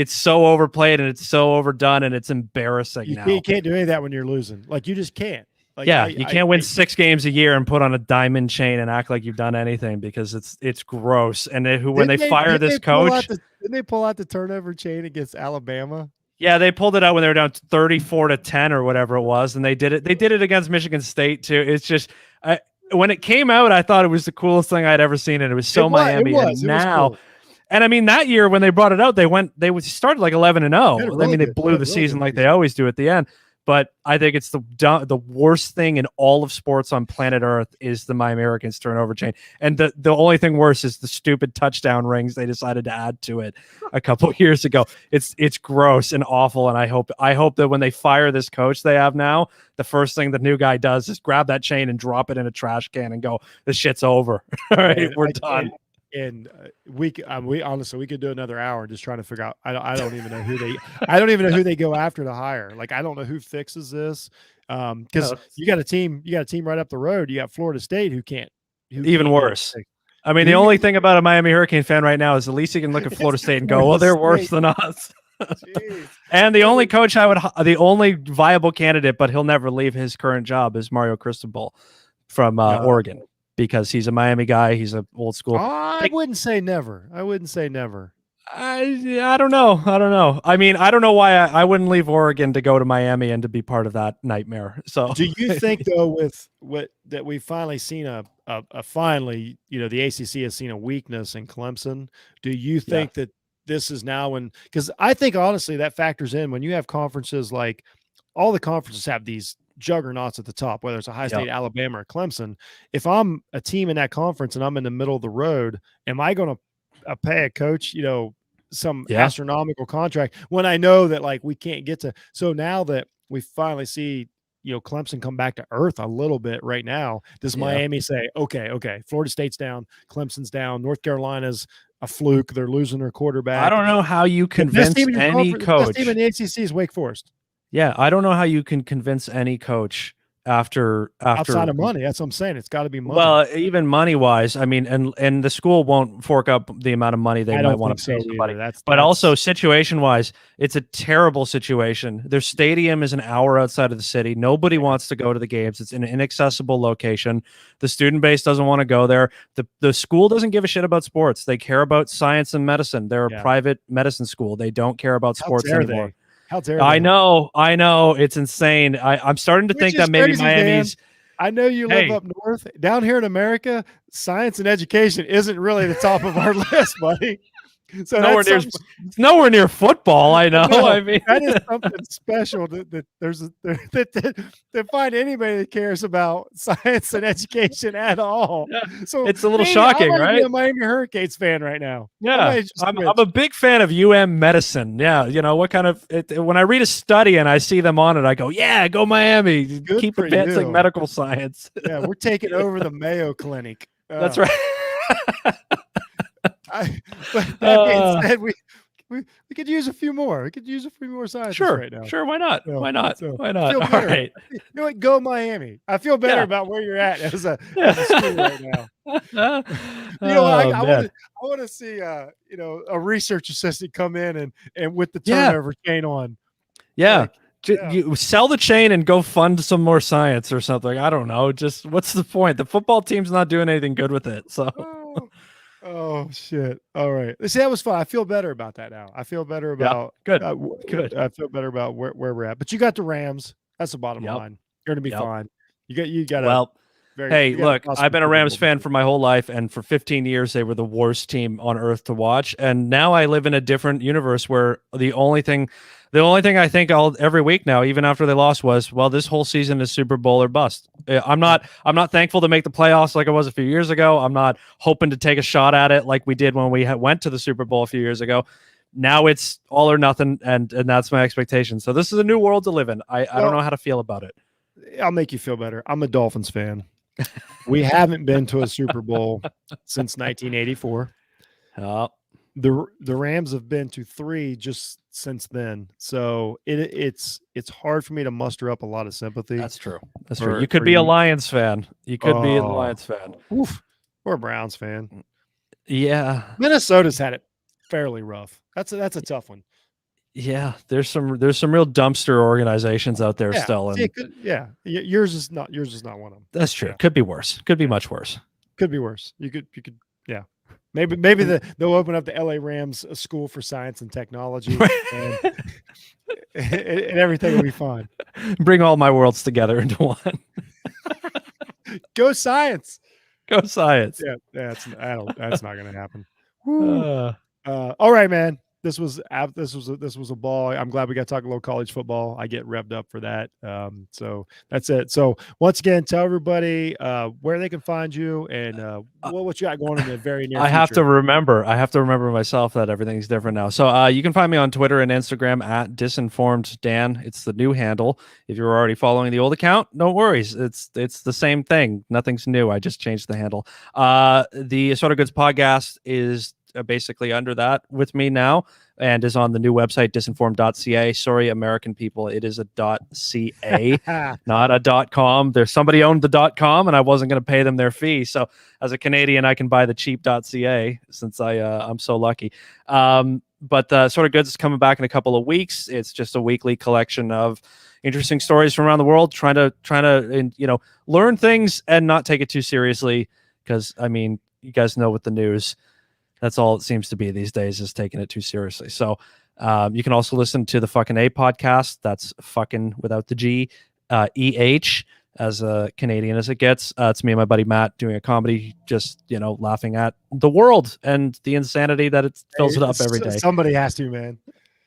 so overplayed and it's so overdone and it's embarrassing now. You can't do any of that when you're losing. Like, you just can't. Like, you can't win 6 games a year and put on a diamond chain and act like you've done anything, because it's gross. And when they fire this coach, didn't they pull out the turnover chain against Alabama? Yeah, they pulled it out when they were down 34-10 or whatever it was, and they did it against Michigan State too. It's just when it came out, I thought it was the coolest thing I'd ever seen, and it was so Miami. And now. Cool. And I mean, that year when they brought it out, they started like 11-0. I mean, they blew the season like they always do at the end. But I think it's the worst thing in all of sports on planet Earth is the Miami Hurricanes turnover chain. And the only thing worse is the stupid touchdown rings they decided to add to it a couple of years ago. It's gross and awful. And I hope that when they fire this coach they have now, the first thing the new guy does is grab that chain and drop it in a trash can and go, "This shit's over." All right, we're done. And we honestly, we could do another hour just trying to figure out. I don't even know who they go after to hire. Like, I don't know who fixes this, because you got a team right up the road. You got Florida State who can't. Even worse. I mean, the only thing about a Miami Hurricane fan right now is at least you can look at Florida State and go, "Well, they're worse than us." And the only coach the only viable candidate, but he'll never leave his current job, is Mario Cristobal from Oregon. Because he's a Miami guy, he's an old school. I wouldn't say never. I don't know. I mean, I don't know why I wouldn't leave Oregon to go to Miami and to be part of that nightmare. So, do you think though, with that we've finally seen a finally, the ACC has seen a weakness in Clemson? Do you think that this is now because I think honestly that factors in when you have conferences, like all the conferences have these juggernauts at the top, whether it's Ohio State, Alabama, or Clemson. If I'm a team in that conference and I'm in the middle of the road, am I going to pay a coach, some astronomical contract when I know that, like, we can't get to? So now that we finally see, Clemson come back to earth a little bit right now, does Miami say, okay, Florida State's down, Clemson's down, North Carolina's a fluke, they're losing their quarterback? I don't know how you convince any coach. The best team in the ACC is Wake Forest. Yeah, I don't know how you can convince any coach after outside of money. That's what I'm saying. It's got to be money. Well, even money wise, I mean, and the school won't fork up the amount of money they might want to pay somebody. But also situation wise, it's a terrible situation. Their stadium is an hour outside of the city. Nobody wants to go to the games. It's in an inaccessible location. The student base doesn't want to go there. The school doesn't give a shit about sports. They care about science and medicine. They're a private medicine school. They don't care about sports anymore. How dare I know. It's insane. I'm starting to think that maybe Miami's. Dan. I know you live up north. Down here in America, science and education isn't really the top of our list, buddy. So nowhere near football. I know. I mean, that is something special that find anybody that cares about science and education at all. Yeah. So it's a little shocking, right? Be a Miami Hurricanes fan right now. Yeah, I'm a big fan of medicine. Yeah, what kind of when I read a study and I see them on it, I go, yeah, go Miami. Keep advancing medical science. Yeah, we're taking over the Mayo Clinic. That's right. But that being said, we could use a few more. We could use a few more scientists right now. Sure. Why not? Why not? So, why not? All right. You know what? Go Miami. I feel better about where you're at as a school right now. I want to see a research assistant come in and with the turnover chain on. Yeah. You sell the chain and go fund some more science or something. I don't know. Just what's the point? The football team's not doing anything good with it. So. Oh shit! All right. See, that was fun. I feel better about that now. I feel better about good. I feel better about where we're at. But you got the Rams. That's the bottom line. You're gonna be fine. You got. Well, look, I've been a Rams fan for my whole life, and for 15 years they were the worst team on earth to watch. And now I live in a different universe where the only thing The only thing I think every week now, even after they lost, was, well, this whole season is Super Bowl or bust. I'm not thankful to make the playoffs like I was a few years ago. I'm not hoping to take a shot at it like we did when we went to the Super Bowl a few years ago. Now it's all or nothing, and that's my expectation. So this is a new world to live in. I don't know how to feel about it. I'll make you feel better. I'm a Dolphins fan. We haven't been to a Super Bowl since 1984. Oh. The Rams have been to 3 just since then, so it's hard for me to muster up a lot of sympathy. That's true. That's true. You could be a Lions fan. You could be a Lions fan. Oof, or a Browns fan. Yeah, Minnesota's had it fairly rough. That's a tough one. Yeah, there's some real dumpster organizations out there still. And yours is not one of them. That's true. Yeah. Could be worse. Could be much worse. Could be worse. You could. Yeah. Maybe they'll open up the LA Rams a school for science and technology, and everything will be fine. Bring all my worlds together into one. Go science. Go science. Yeah, that's not going to happen. All right, man. This was a ball. I'm glad we got to talk a little college football. I get revved up for that. So that's it. So once again, tell everybody where they can find you and what you got going in the very near future. I have to remember myself that everything's different now. So you can find me on Twitter and Instagram at Disinformed Dan. It's the new handle. If you're already following the old account, no worries. It's the same thing. Nothing's new. I just changed the handle. The Assorted Goods podcast is basically under that with me now and is on the new website disinformed.ca. Sorry, American people, it is a .ca, not a .com. There's somebody owned the .com and I wasn't going to pay them their fee. So as a Canadian, I can buy the cheap .ca since I'm so lucky. But Assorted Goods is coming back in a couple of weeks. It's just a weekly collection of interesting stories from around the world, trying to learn things and not take it too seriously. Because I mean, you guys know with the news, that's all it seems to be these days, is taking it too seriously. So you can also listen to the Fucking A podcast. That's fucking without the G, EH, as Canadian as it gets. It's me and my buddy Matt doing a comedy, just, laughing at the world and the insanity that it fills it up every day. Somebody has to, man.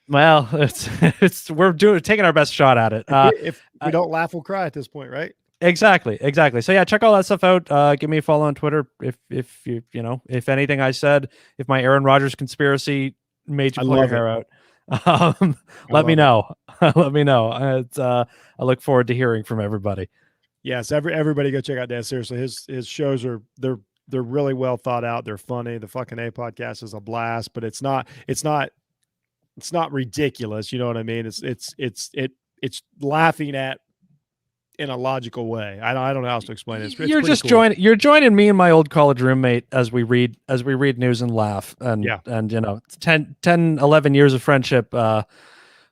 Well, we're taking our best shot at it. If we don't laugh, we'll cry at this point, right? Exactly. So yeah, check all that stuff out. Give me a follow on Twitter if you if anything I said, if my Aaron Rodgers conspiracy made you pull your hair out, let me know. Let me know. I look forward to hearing from everybody. Yes, everybody go check out Dan. Seriously, his shows they're really well thought out. They're funny. The Fucking A podcast is a blast, but it's not ridiculous. You know what I mean? It's laughing at in a logical way. I don't know how else to explain it. You're just cool. You're joining me and my old college roommate as we read news and laugh. And 10, 11 years of friendship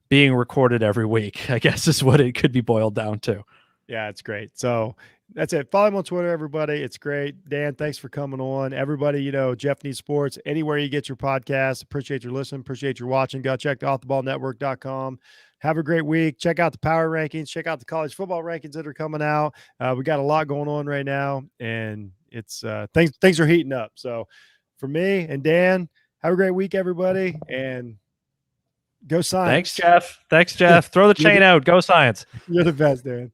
being recorded every week, I guess, is what it could be boiled down to. Yeah, it's great. So that's it. Follow him on Twitter, everybody. It's great. Dan, thanks for coming on. Everybody, Jeff Needs Sports, anywhere you get your podcast. Appreciate your listening. Appreciate your watching. Go check offtheballnetwork.com. Have a great week. Check out the power rankings. Check out the college football rankings that are coming out. We got a lot going on right now, and it's things are heating up. So for me and Dan, have a great week, everybody, and go Science. Thanks, Jeff. Throw the chain out. Go Science. You're the best, Dan.